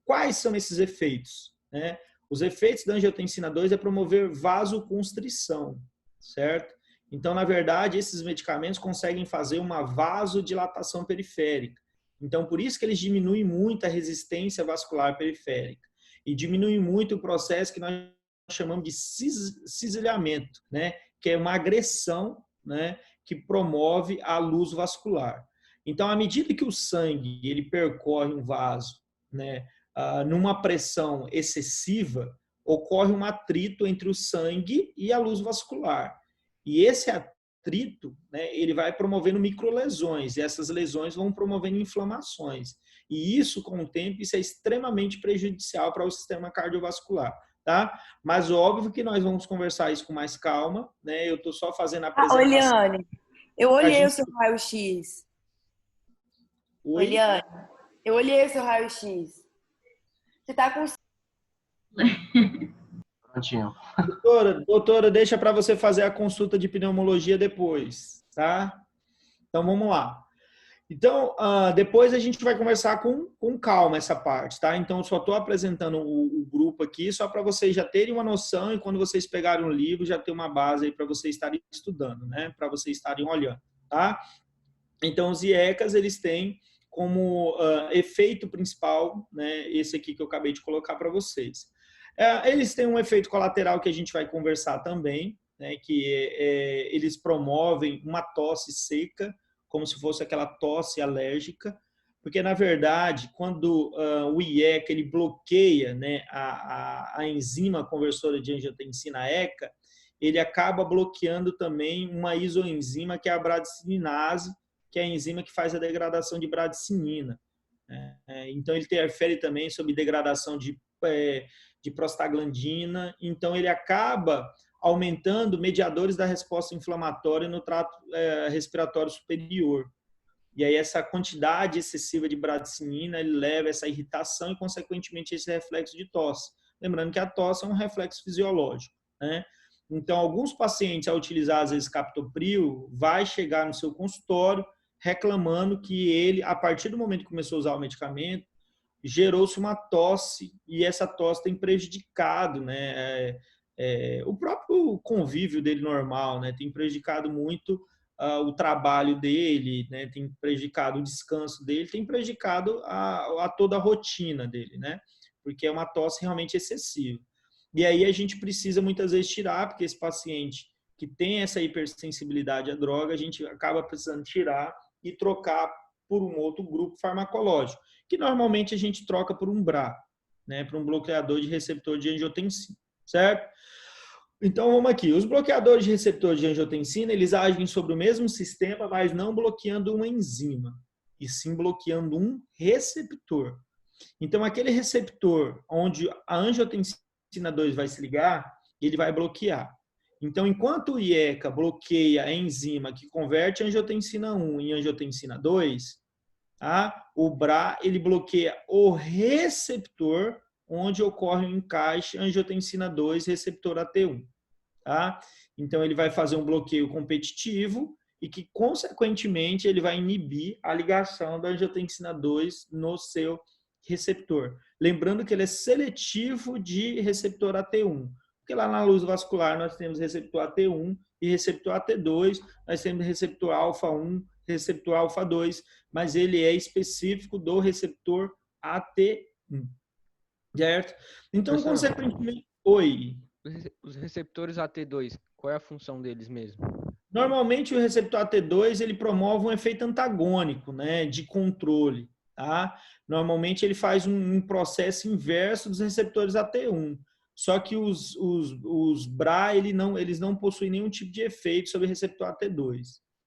Quais são esses efeitos? Né? Os efeitos da angiotensina 2 é promover vasoconstrição, certo? Então, na verdade, esses medicamentos conseguem fazer uma vasodilatação periférica. Então, por isso que eles diminuem muito a resistência vascular periférica e diminuem muito o processo que nós chamamos de cisalhamento, né? Que é uma agressão, né? Que promove a luz vascular. Então, à medida que o sangue ele percorre um vaso, né? Numa pressão excessiva, ocorre um atrito entre o sangue e a luz vascular. E esse atrito, né, ele vai promovendo microlesões, e essas lesões vão promovendo inflamações. E isso, com o tempo, isso é extremamente prejudicial para o sistema cardiovascular, tá? Mas óbvio que nós vamos conversar isso com mais calma, né? Eu estou só fazendo a apresentação. Oliane, eu olhei o seu raio-x. Oliane, eu olhei o seu raio-x. Você tá com... Prontinho. Doutora, deixa para você fazer a consulta de pneumologia depois, tá? Então, vamos lá. Então, depois a gente vai conversar com calma essa parte, tá? Então, eu só estou apresentando o grupo aqui só para vocês já terem uma noção e quando vocês pegarem o livro já ter uma base aí para vocês estarem estudando, né? Para vocês estarem olhando, tá? Então, os IECAs, eles têm como efeito principal, né? Esse aqui que eu acabei de colocar para vocês. Eles têm um efeito colateral que a gente vai conversar também, né? Que eles promovem uma tosse seca, como se fosse aquela tosse alérgica, porque, na verdade, quando o IECA ele bloqueia, né, a enzima conversora de angiotensina ECA, ele acaba bloqueando também uma isoenzima, que é a bradicinase, que é a enzima que faz a degradação de bradicinina. Então, ele interfere também sobre degradação de prostaglandina, então ele acaba aumentando mediadores da resposta inflamatória no trato respiratório superior. E aí essa quantidade excessiva de bradicinina ele leva a essa irritação e, consequentemente, esse reflexo de tosse. Lembrando que a tosse é um reflexo fisiológico, né? Então, alguns pacientes, ao utilizar, às vezes, captopril, vai chegar no seu consultório reclamando que ele, a partir do momento que começou a usar o medicamento, gerou-se uma tosse e essa tosse tem prejudicado, né, o próprio convívio dele normal, né, tem prejudicado muito o trabalho dele, né, tem prejudicado o descanso dele, tem prejudicado a toda a rotina dele, né, porque é uma tosse realmente excessiva. E aí a gente precisa muitas vezes tirar, porque esse paciente que tem essa hipersensibilidade à droga, a gente acaba precisando tirar e trocar por um outro grupo farmacológico, que normalmente a gente troca por um BRA, né, por um bloqueador de receptor de angiotensina, certo? Então, vamos aqui. Os bloqueadores de receptor de angiotensina, eles agem sobre o mesmo sistema, mas não bloqueando uma enzima, e sim bloqueando um receptor. Então, aquele receptor onde a angiotensina 2 vai se ligar, ele vai bloquear. Então, enquanto o IECA bloqueia a enzima que converte a angiotensina 1 em angiotensina 2, o BRA ele bloqueia o receptor onde ocorre o encaixe angiotensina 2 receptor AT1. Tá? Então, ele vai fazer um bloqueio competitivo e que, consequentemente, ele vai inibir a ligação da angiotensina 2 no seu receptor. Lembrando que ele é seletivo de receptor AT1. Porque lá na luz vascular nós temos receptor AT1 e receptor AT2, nós temos receptor alfa-1, receptor alfa-2, mas ele é específico do receptor AT1. Certo? Então, consequentemente... Oi. Os receptores AT2, qual é a função deles mesmo? Normalmente o receptor AT2 ele promove um efeito antagônico, né, de controle. Tá? Normalmente ele faz um processo inverso dos receptores AT1. Só que os BRA eles não possuem nenhum tipo de efeito sobre o receptor AT2.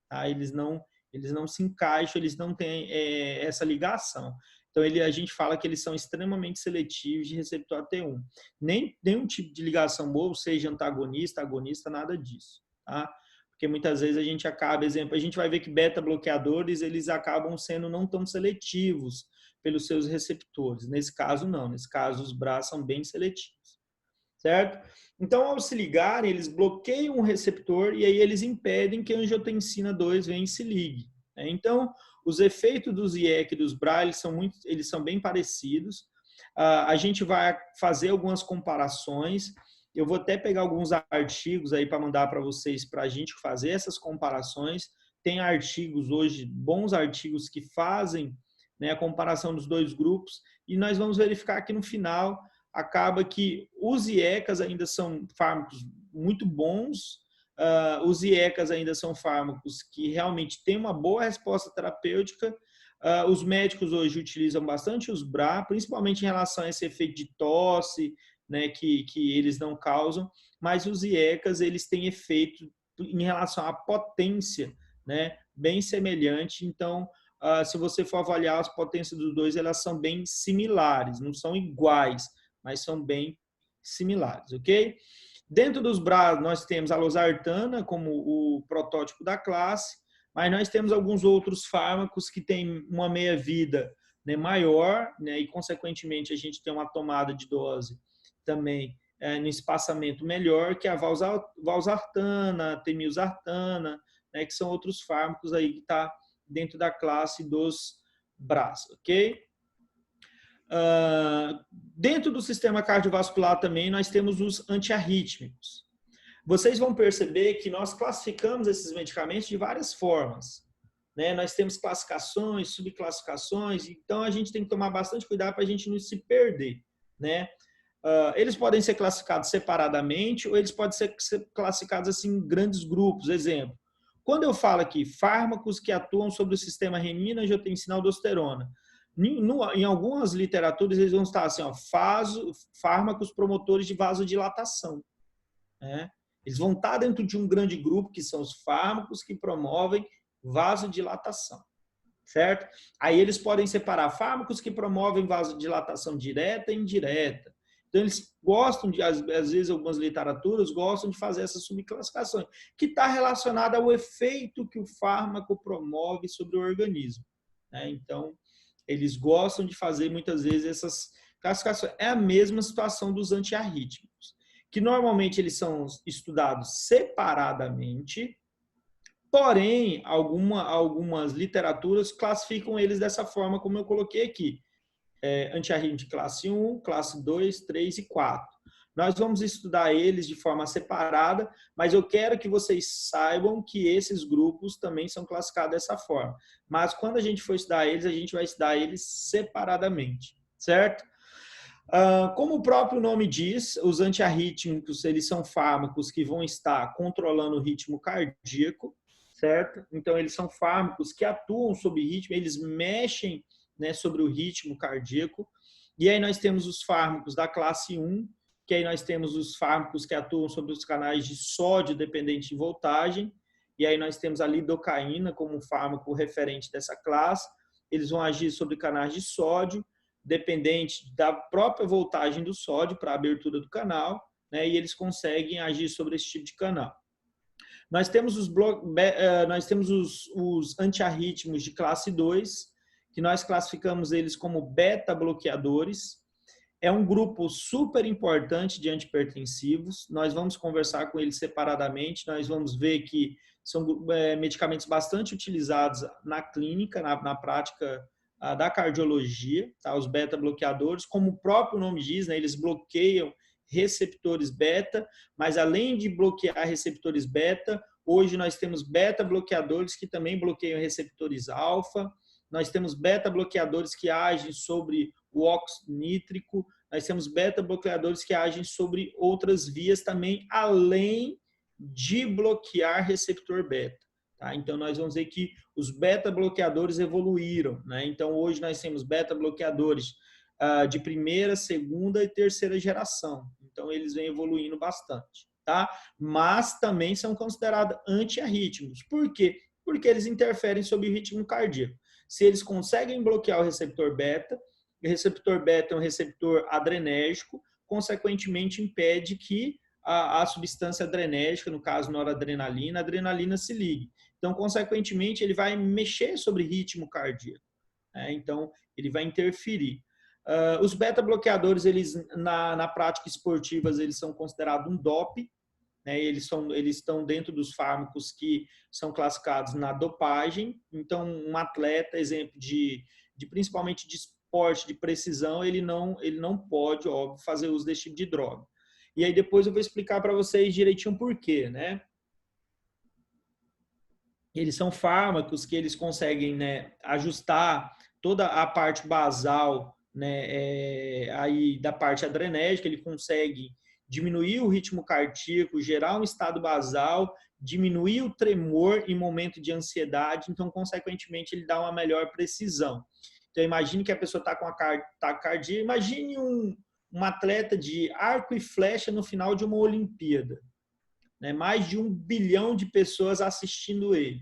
Tá? Eles não se encaixam, eles não têm essa ligação. Então, a gente fala que eles são extremamente seletivos de receptor AT1. Nenhum tipo de ligação boa, seja antagonista, agonista, nada disso. Tá? Porque muitas vezes a gente acaba, exemplo, a gente vai ver que beta-bloqueadores, eles acabam sendo não tão seletivos pelos seus receptores. Nesse caso, não. Nesse caso, os BRA são bem seletivos. Certo? Então, ao se ligarem, eles bloqueiam o receptor e aí eles impedem que a angiotensina 2 venha e se ligue. Então, os efeitos dos IEC e dos BRA, eles são bem parecidos. A gente vai fazer algumas comparações. Eu vou até pegar alguns artigos aí para mandar para vocês, para a gente fazer essas comparações. Tem artigos hoje, bons artigos que fazem, né, a comparação dos dois grupos e nós vamos verificar aqui no final acaba que os IECAs ainda são fármacos muito bons, os IECAs ainda são fármacos que realmente têm uma boa resposta terapêutica. Os médicos hoje utilizam bastante os BRA, principalmente em relação a esse efeito de tosse, né, que eles não causam, mas os IECAs eles têm efeito em relação à potência, né, bem semelhante. Então, se você for avaliar as potências dos dois, elas são bem similares, não são iguais, mas são bem similares, ok? Dentro dos BRA, nós temos a losartana como o protótipo da classe, mas nós temos alguns outros fármacos que têm uma meia-vida, né, maior, né, e, consequentemente, a gente tem uma tomada de dose também no espaçamento melhor, que é a valsartana, a temilsartana, né, que são outros fármacos aí que está dentro da classe dos BRAs, ok? Dentro do sistema cardiovascular também nós temos os antiarrítmicos. Vocês vão perceber que nós classificamos esses medicamentos de várias formas, né? Nós temos classificações, subclassificações, então a gente tem que tomar bastante cuidado para a gente não se perder, né? Eles podem ser classificados separadamente ou eles podem ser classificados assim em grandes grupos. Exemplo, quando eu falo aqui fármacos que atuam sobre o sistema renina, angiotensina, aldosterona, em algumas literaturas eles vão estar assim, ó, fármacos promotores de vasodilatação, né? Eles vão estar dentro de um grande grupo que são os fármacos que promovem vasodilatação, certo? Aí eles podem separar fármacos que promovem vasodilatação direta e indireta. Então, eles gostam de, às vezes, algumas literaturas gostam de fazer essas subclassificações, que está relacionada ao efeito que o fármaco promove sobre o organismo, né? Então, eles gostam de fazer, muitas vezes, essas classificações. É a mesma situação dos antiarrítmicos, que normalmente eles são estudados separadamente, porém, algumas literaturas classificam eles dessa forma, como eu coloquei aqui. Antiarrítmico de classe 1, classe 2, 3 e 4. Nós vamos estudar eles de forma separada, mas eu quero que vocês saibam que esses grupos também são classificados dessa forma. Mas quando a gente for estudar eles, a gente vai estudar eles separadamente, certo? Como o próprio nome diz, os antiarrítmicos, eles são fármacos que vão estar controlando o ritmo cardíaco, certo? Então, eles são fármacos que atuam sobre ritmo, eles mexem, né, sobre o ritmo cardíaco. E aí nós temos os fármacos da classe 1, que aí nós temos os fármacos que atuam sobre os canais de sódio dependente de voltagem, e aí nós temos a lidocaína como um fármaco referente dessa classe. Eles vão agir sobre canais de sódio, dependente da própria voltagem do sódio para a abertura do canal, né, e eles conseguem agir sobre esse tipo de canal. Nós temos os antiarrítmicos de classe 2, que nós classificamos eles como beta-bloqueadores. É um grupo super importante de antihipertensivos. Nós vamos conversar com eles separadamente. Nós vamos ver que são medicamentos bastante utilizados na clínica, na prática da cardiologia, tá? Os beta-bloqueadores, como o próprio nome diz, né, eles bloqueiam receptores beta, mas além de bloquear receptores beta, hoje nós temos beta-bloqueadores que também bloqueiam receptores alfa. Nós temos beta-bloqueadores que agem sobre o óxido nítrico, nós temos beta-bloqueadores que agem sobre outras vias também, além de bloquear receptor beta. Tá? Então, nós vamos ver que os beta-bloqueadores evoluíram, né? Então, hoje nós temos beta-bloqueadores de primeira, segunda e terceira geração. Então, eles vêm evoluindo bastante, tá? Mas também são considerados antiarrítmicos. Por quê? Porque eles interferem sobre o ritmo cardíaco. Se eles conseguem bloquear o receptor beta é um receptor adrenérgico, consequentemente impede que a substância adrenérgica, no caso noradrenalina, a adrenalina se ligue. Então, consequentemente, ele vai mexer sobre ritmo cardíaco, né? Então, ele vai interferir. Os beta-bloqueadores, eles, na prática esportiva, eles são considerados um DOP, né? Eles estão dentro dos fármacos que são classificados na dopagem. Então, um atleta, exemplo principalmente de esporte de precisão, ele não pode, óbvio, fazer uso desse tipo de droga. E aí depois eu vou explicar para vocês direitinho por quê, né? Eles são fármacos que eles conseguem, né, ajustar toda a parte basal né, aí da parte adrenérgica, ele consegue diminuir o ritmo cardíaco, gerar um estado basal, diminuir o tremor em momento de ansiedade, então, consequentemente, ele dá uma melhor precisão. Então, imagine que a pessoa está com a taquicardia, imagine um atleta de arco e flecha no final de uma Olimpíada, né? Mais de 1 bilhão de pessoas assistindo ele.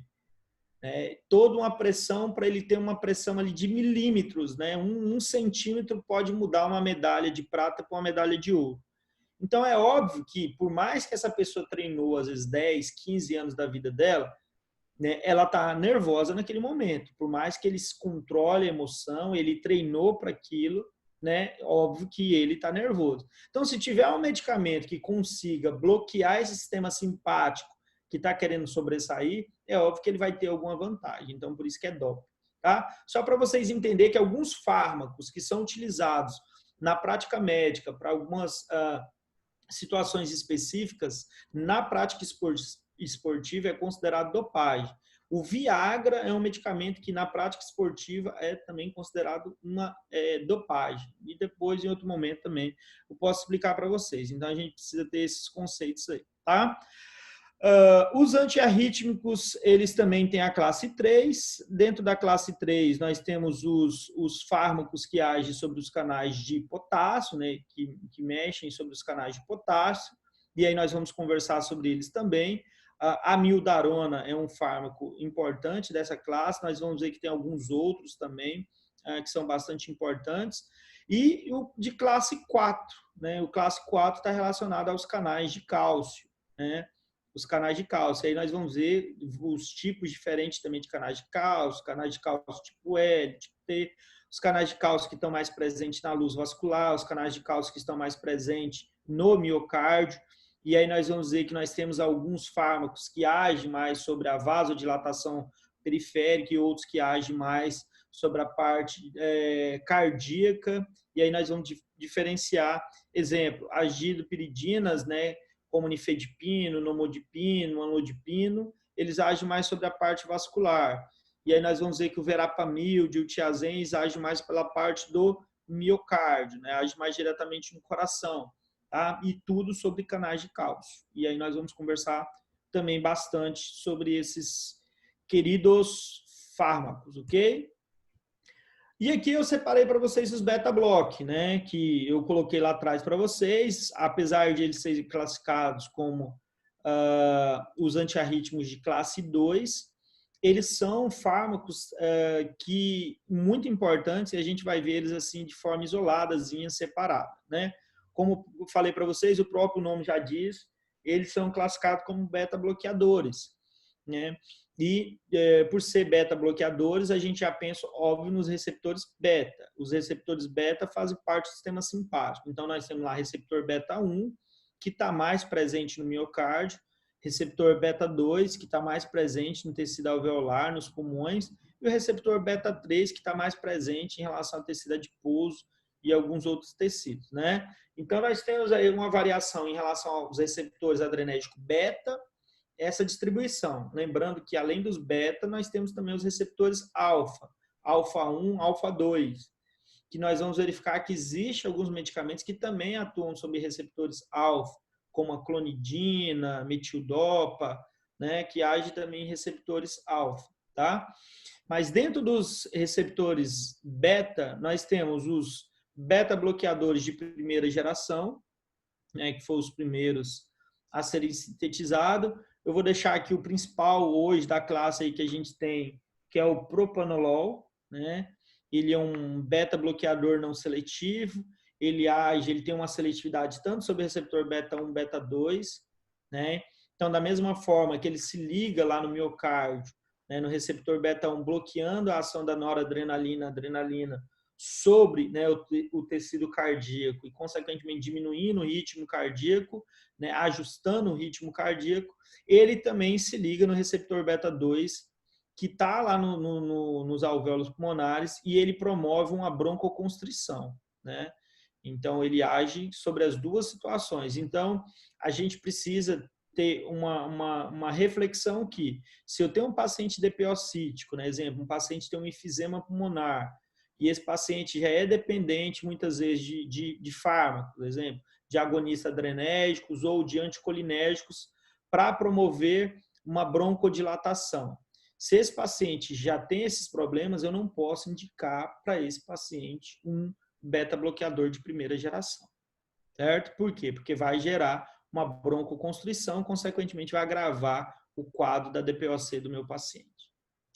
Toda uma pressão para ele ter uma pressão ali de milímetros, né? Um centímetro pode mudar uma medalha de prata para uma medalha de ouro. Então, é óbvio que, por mais que essa pessoa treinou, às vezes, 10, 15 anos da vida dela, né, ela está nervosa naquele momento. Por mais que ele controle a emoção, ele treinou para aquilo, né, óbvio que ele está nervoso. Então, se tiver um medicamento que consiga bloquear esse sistema simpático que está querendo sobressair, é óbvio que ele vai ter alguma vantagem. Então, por isso que é doping. Tá? Só para vocês entenderem que alguns fármacos que são utilizados na prática médica para algumas situações específicas, na prática esportiva é considerado dopagem. O Viagra é um medicamento que na prática esportiva é também considerado uma dopagem. E depois, em outro momento também, eu posso explicar para vocês. Então, a gente precisa ter esses conceitos aí, tá? Os antiarrítmicos, eles também têm a classe 3. Dentro da classe 3, nós temos os fármacos que agem sobre os canais de potássio, né, que mexem sobre os canais de potássio, e aí nós vamos conversar sobre eles também. A amiodarona é um fármaco importante dessa classe, nós vamos ver que tem alguns outros também, que são bastante importantes. E o de classe 4, né, o classe 4 está relacionado aos canais de cálcio, né? Os canais de cálcio. Aí nós vamos ver os tipos diferentes também de canais de cálcio tipo L, tipo T, os canais de cálcio que estão mais presentes na luz vascular, os canais de cálcio que estão mais presentes no miocárdio. E aí nós vamos ver que nós temos alguns fármacos que agem mais sobre a vasodilatação periférica e outros que agem mais sobre a parte cardíaca. E aí nós vamos diferenciar, exemplo, agidopiridinas, né, como nifedipino, nomodipino, anodipino, eles agem mais sobre a parte vascular. E aí nós vamos ver que o verapamil, o diltiazem, agem mais pela parte do miocárdio, né? Age mais diretamente no coração, tá? E tudo sobre canais de cálcio. E aí nós vamos conversar também bastante sobre esses queridos fármacos, ok? E aqui eu separei para vocês os beta-block, né, que eu coloquei lá atrás para vocês, apesar de eles serem classificados como os antiarrítmicos de classe 2, eles são fármacos que muito importantes e a gente vai ver eles assim de forma isoladazinha, separada, né? Como eu falei para vocês, o próprio nome já diz, eles são classificados como beta-bloqueadores, né? E por ser beta-bloqueadores, a gente já pensa, óbvio, nos receptores beta. Os receptores beta fazem parte do sistema simpático. Então, nós temos lá receptor beta-1, que está mais presente no miocárdio, receptor beta-2, que está mais presente no tecido alveolar, nos pulmões, e o receptor beta-3, que está mais presente em relação ao tecido adiposo e alguns outros tecidos, né? Então, nós temos aí uma variação em relação aos receptores adrenérgicos beta, essa distribuição. Lembrando que, além dos beta, nós temos também os receptores alfa, alfa-1, alfa-2, que nós vamos verificar que existem alguns medicamentos que também atuam sobre receptores alfa, como a clonidina, metildopa, né, que agem também em receptores alfa, tá? Mas dentro dos receptores beta, nós temos os beta-bloqueadores de primeira geração, né, que foram os primeiros a serem sintetizados. Eu vou deixar aqui o principal hoje da classe aí que a gente tem, que é o propanolol, né? Ele é um beta-bloqueador não seletivo, ele tem uma seletividade tanto sobre o receptor beta-1, beta-2, né? Então, da mesma forma que ele se liga lá no miocárdio, né, no receptor beta-1, bloqueando a ação da noradrenalina, adrenalina, sobre, né, o tecido cardíaco e, consequentemente, diminuindo o ritmo cardíaco, né, ajustando o ritmo cardíaco, ele também se liga no receptor beta-2, que está lá nos alvéolos pulmonares, e ele promove uma broncoconstrição, né? Então, ele age sobre as duas situações. Então, a gente precisa ter uma reflexão que, se eu tenho um paciente DPO-cítico, né, exemplo, um paciente tem um enfisema pulmonar, e esse paciente já é dependente, muitas vezes, de fármacos, por exemplo, de agonistas adrenérgicos ou de anticolinérgicos, para promover uma broncodilatação. Se esse paciente já tem esses problemas, eu não posso indicar para esse paciente um beta-bloqueador de primeira geração. Certo? Por quê? Porque vai gerar uma broncoconstrição, consequentemente vai agravar o quadro da DPOC do meu paciente.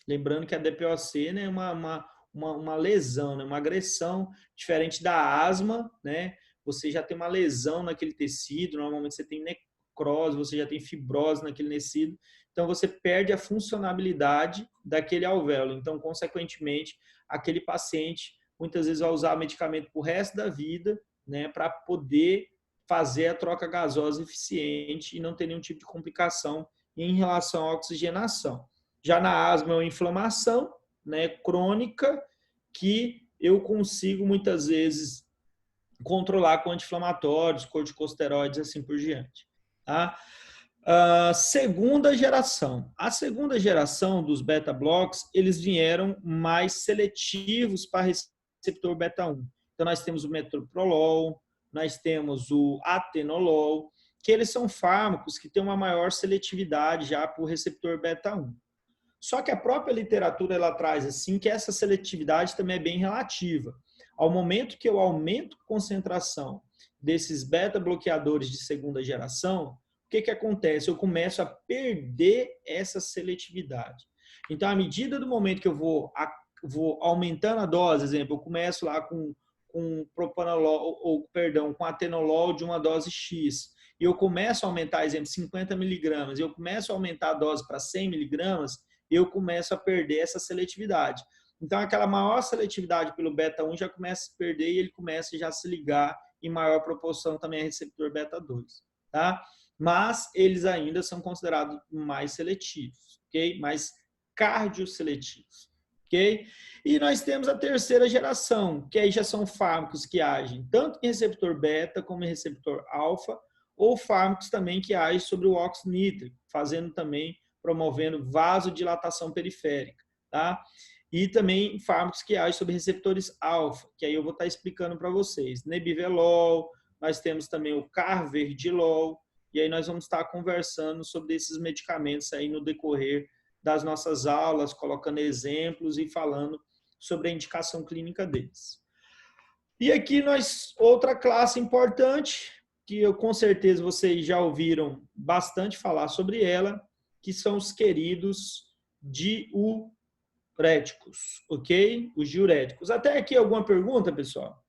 Lembrando que a DPOC, né, é uma lesão, né, uma agressão diferente da asma, né? Você já tem uma lesão naquele tecido, normalmente você tem necrose, você já tem fibrose naquele tecido, então você perde a funcionalidade daquele alvéolo. Então, consequentemente, aquele paciente muitas vezes vai usar medicamento para o resto da vida, né, para poder fazer a troca gasosa eficiente e não ter nenhum tipo de complicação em relação à oxigenação. Já na asma é uma inflamação, né, crônica, que eu consigo muitas vezes controlar com anti-inflamatórios, corticosteroides, assim por diante. Tá? Segunda geração. A segunda geração dos beta-blocks, eles vieram mais seletivos para receptor beta-1. Então, nós temos o metoprolol, nós temos o atenolol, que eles são fármacos que têm uma maior seletividade já para o receptor beta-1. Só que a própria literatura ela traz assim que essa seletividade também é bem relativa. Ao momento que eu aumento a concentração desses beta-bloqueadores de segunda geração, o que acontece? Eu começo a perder essa seletividade. Então, à medida do momento que eu vou aumentando a dose, exemplo, eu começo lá com propanolol, com atenolol de uma dose X, e eu começo a aumentar, exemplo, 50 miligramas, e eu começo a aumentar a dose para 100 miligramas, eu começo a perder essa seletividade. Então, aquela maior seletividade pelo beta-1 já começa a perder e ele começa já a se ligar em maior proporção também a receptor beta-2, tá? Mas eles ainda são considerados mais seletivos, ok? Mais cardioseletivos, ok? E nós temos a terceira geração, que aí já são fármacos que agem tanto em receptor beta como em receptor alfa, ou fármacos também que agem sobre o óxido nítrico, promovendo vasodilatação periférica, tá? E também fármacos que agem sobre receptores alfa, que aí eu vou estar explicando para vocês. Nebivolol, nós temos também o carvedilol, e aí nós vamos estar conversando sobre esses medicamentos aí no decorrer das nossas aulas, colocando exemplos e falando sobre a indicação clínica deles. E aqui outra classe importante, que eu com certeza vocês já ouviram bastante falar sobre ela, que são os queridos diuréticos, ok? Os diuréticos. Até aqui alguma pergunta, pessoal?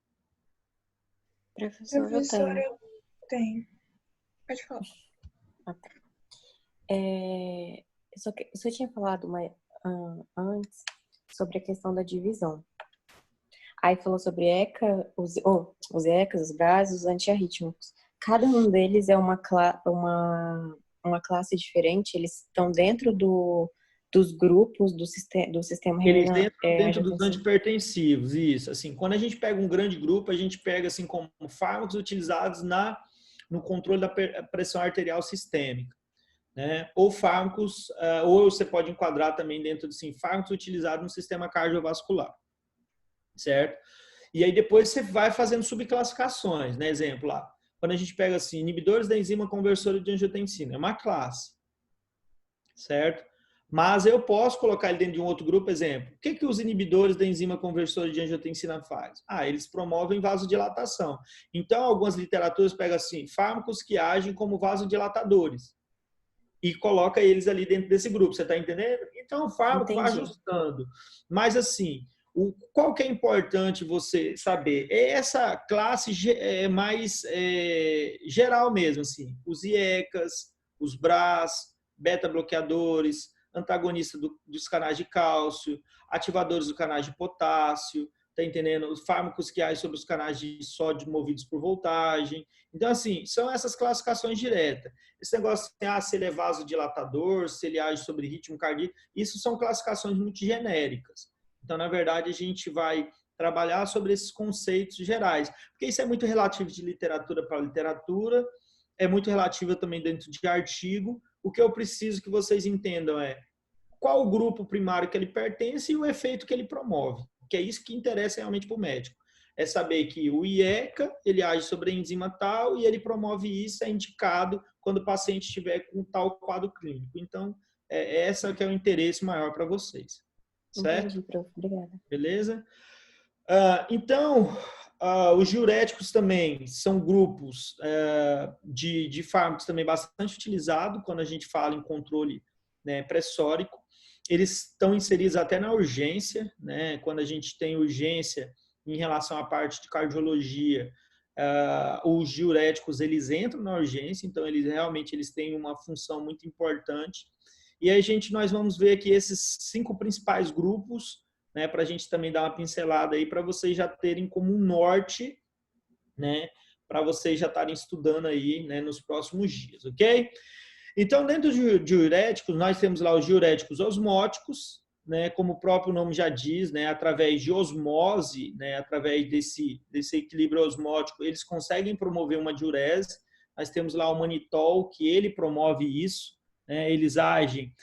Professora, eu tenho. Pode falar. Eu só tinha falado antes sobre a questão da divisão. Aí falou sobre ECA, os ECAs, os BRAS, os antiarrítmicos. Cada um deles é uma classe diferente, eles estão dentro dos grupos do sistema renal. Eles dentro dos antipertensivos, isso. Assim, quando a gente pega um grande grupo, a gente pega assim como fármacos utilizados no controle da pressão arterial sistêmica, né? Ou fármacos, ou você pode enquadrar também dentro de fármacos utilizados no sistema cardiovascular, certo? E aí depois você vai fazendo subclassificações, né? Exemplo lá, quando a gente pega assim, inibidores da enzima conversora de angiotensina, é uma classe, certo? Mas eu posso colocar ele dentro de um outro grupo, exemplo. O que os inibidores da enzima conversora de angiotensina fazem? Eles promovem vasodilatação. Então, algumas literaturas pegam assim, fármacos que agem como vasodilatadores e coloca eles ali dentro desse grupo, você está entendendo? Então, o fármaco vai ajustando. Mas assim, qual que é importante você saber? Essa classe mais geral mesmo, assim, os IECAs, os BRAS, beta-bloqueadores, antagonistas dos canais de cálcio, ativadores do canais de potássio, tá entendendo? Os fármacos que agem sobre os canais de sódio movidos por voltagem. Então, assim, são essas classificações diretas. Esse negócio de se ele é vasodilatador, se ele age sobre ritmo cardíaco, isso são classificações muito genéricas. Então, na verdade, a gente vai trabalhar sobre esses conceitos gerais, porque isso é muito relativo de literatura para literatura, é muito relativo também dentro de artigo. O que eu preciso que vocês entendam é qual o grupo primário que ele pertence e o efeito que ele promove, que é isso que interessa realmente para o médico. É saber que o IECA, ele age sobre a enzima tal e ele promove isso, é indicado quando o paciente estiver com tal quadro clínico. Então, essa que é o interesse maior para vocês. Certo? Entendi, prof. Obrigada. Beleza? Então, os diuréticos também são grupos de fármacos também bastante utilizados quando a gente fala em controle, né, pressórico. Eles estão inseridos até na urgência, né? Quando a gente tem urgência em relação à parte de cardiologia, os diuréticos eles entram na urgência, então eles realmente têm uma função muito importante. E aí nós vamos ver aqui esses 5 principais grupos, né, para a gente também dar uma pincelada aí para vocês já terem como um norte, né, para vocês já estarem estudando aí, né, nos próximos dias, ok? Então, dentro dos diuréticos, nós temos lá os diuréticos osmóticos, né, como o próprio nome já diz, né, através de osmose, né, através desse equilíbrio osmótico, eles conseguem promover uma diurese. Nós temos lá o manitol, que ele promove isso, né, eles agem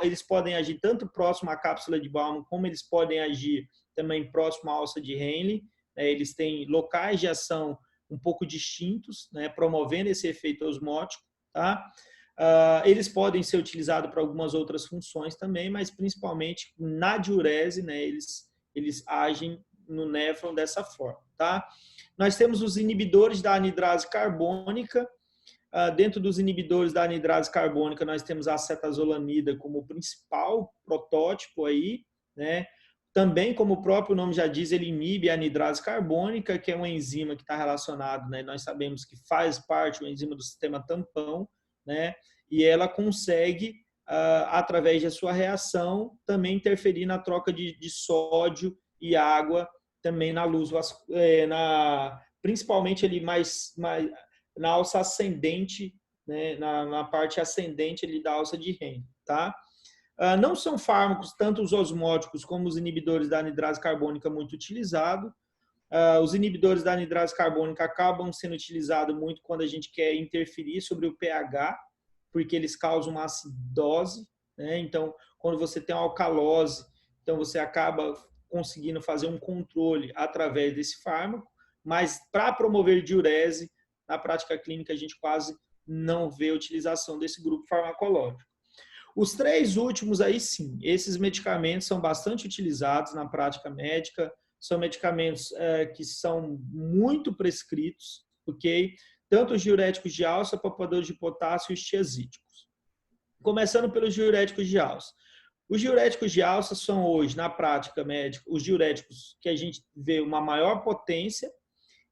eles podem agir tanto próximo à cápsula de Bowman, como eles podem agir também próximo à alça de Henle, né, eles têm locais de ação um pouco distintos, né, promovendo esse efeito osmótico, tá? Eles podem ser utilizados para algumas outras funções também, mas principalmente na diurese, né, eles agem no néfron dessa forma, tá? Nós temos os inibidores da anidrase carbônica. Dentro dos inibidores da anidrase carbônica, nós temos a acetazolamida como o principal protótipo aí, né? Também, como o próprio nome já diz, ele inibe a anidrase carbônica, que é uma enzima que está relacionada, né? Nós sabemos que faz parte, uma enzima do sistema tampão, né? E ela consegue, através da sua reação, também interferir na troca de sódio e água também na luz, principalmente ali mais na alça ascendente, né? Na parte ascendente ali da alça de Henle, tá? Não são fármacos, tanto os osmóticos como os inibidores da anidrase carbônica, muito utilizados. Os inibidores da anidrase carbônica acabam sendo utilizados muito quando a gente quer interferir sobre o pH, porque eles causam uma acidose, né? Então, quando você tem uma alcalose, então você acaba conseguindo fazer um controle através desse fármaco, mas para promover diurese, na prática clínica a gente quase não vê a utilização desse grupo farmacológico. Os 3 últimos aí sim, esses medicamentos são bastante utilizados na prática médica, são medicamentos que são muito prescritos, ok? Tanto os diuréticos de alça, poupadores de potássio e os tiazídicos. Começando pelos diuréticos de alça. Os diuréticos de alça são hoje, na prática médica, os diuréticos que a gente vê uma maior potência,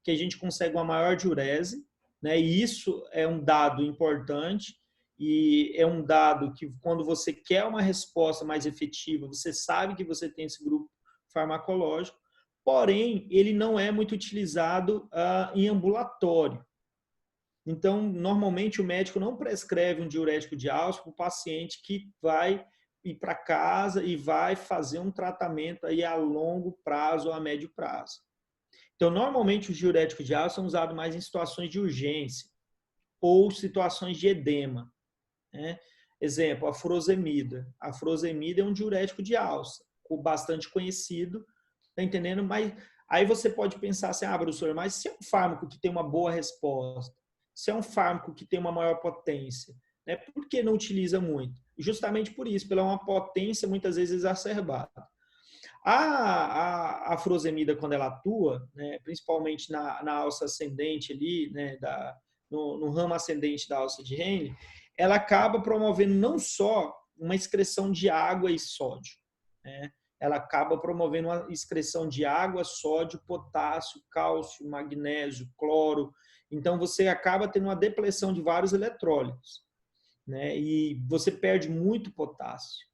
que a gente consegue uma maior diurese, né? E isso é um dado importante, e é um dado que quando você quer uma resposta mais efetiva, você sabe que você tem esse grupo farmacológico, porém, ele não é muito utilizado em ambulatório. Então, normalmente o médico não prescreve um diurético de alça para o paciente que vai ir para casa e vai fazer um tratamento aí a longo prazo ou a médio prazo. Então, normalmente os diuréticos de alça são usados mais em situações de urgência ou situações de edema, né? Exemplo, a furosemida. A furosemida é um diurético de alça, bastante conhecido, tá entendendo? Mas aí você pode pensar assim, professor, mas se é um fármaco que tem uma boa resposta, se é um fármaco que tem uma maior potência, né, por que não utiliza muito? Justamente por isso, pela uma potência muitas vezes exacerbada. A furosemida, quando ela atua, né, principalmente na alça ascendente ali, né, no ramo ascendente da alça de Henle, ela acaba promovendo não só uma excreção de água e sódio, né? Ela acaba promovendo uma excreção de água, sódio, potássio, cálcio, magnésio, cloro. Então, você acaba tendo uma depleção de vários eletrólitos, né? E você perde muito potássio.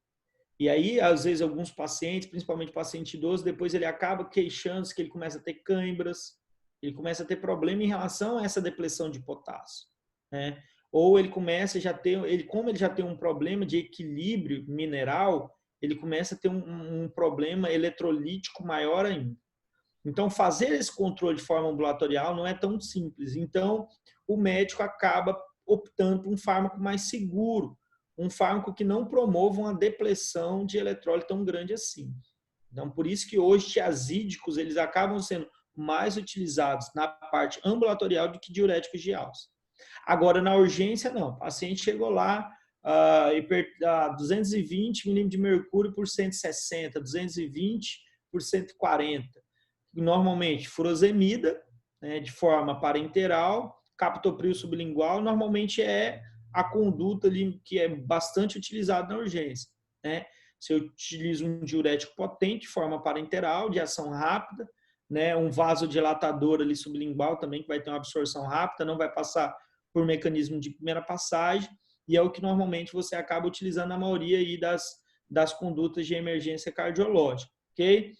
E aí, às vezes, alguns pacientes, principalmente paciente idoso, depois ele acaba queixando-se que ele começa a ter câimbras, ele começa a ter problema em relação a essa depleção de potássio, né? Ou ele começa a ter, como ele já tem um problema de equilíbrio mineral, ele começa a ter um problema eletrolítico maior ainda. Então, fazer esse controle de forma ambulatorial não é tão simples. Então, o médico acaba optando por um fármaco mais seguro, um fármaco que não promova uma depleção de eletrólito tão grande assim. Então, por isso que hoje tiazídicos eles acabam sendo mais utilizados na parte ambulatorial do que diuréticos de alça. Agora, na urgência, não. O paciente chegou lá, 220 milímetros de mercúrio por 160, 220 por 140. Normalmente, furosemida, né, de forma parenteral, captopril sublingual, normalmente é a conduta ali que é bastante utilizada na urgência, né? Você utiliza um diurético potente, de forma parenteral, de ação rápida, né? Um vasodilatador ali sublingual também, que vai ter uma absorção rápida, não vai passar por mecanismo de primeira passagem, e é o que normalmente você acaba utilizando na maioria aí das condutas de emergência cardiológica, ok?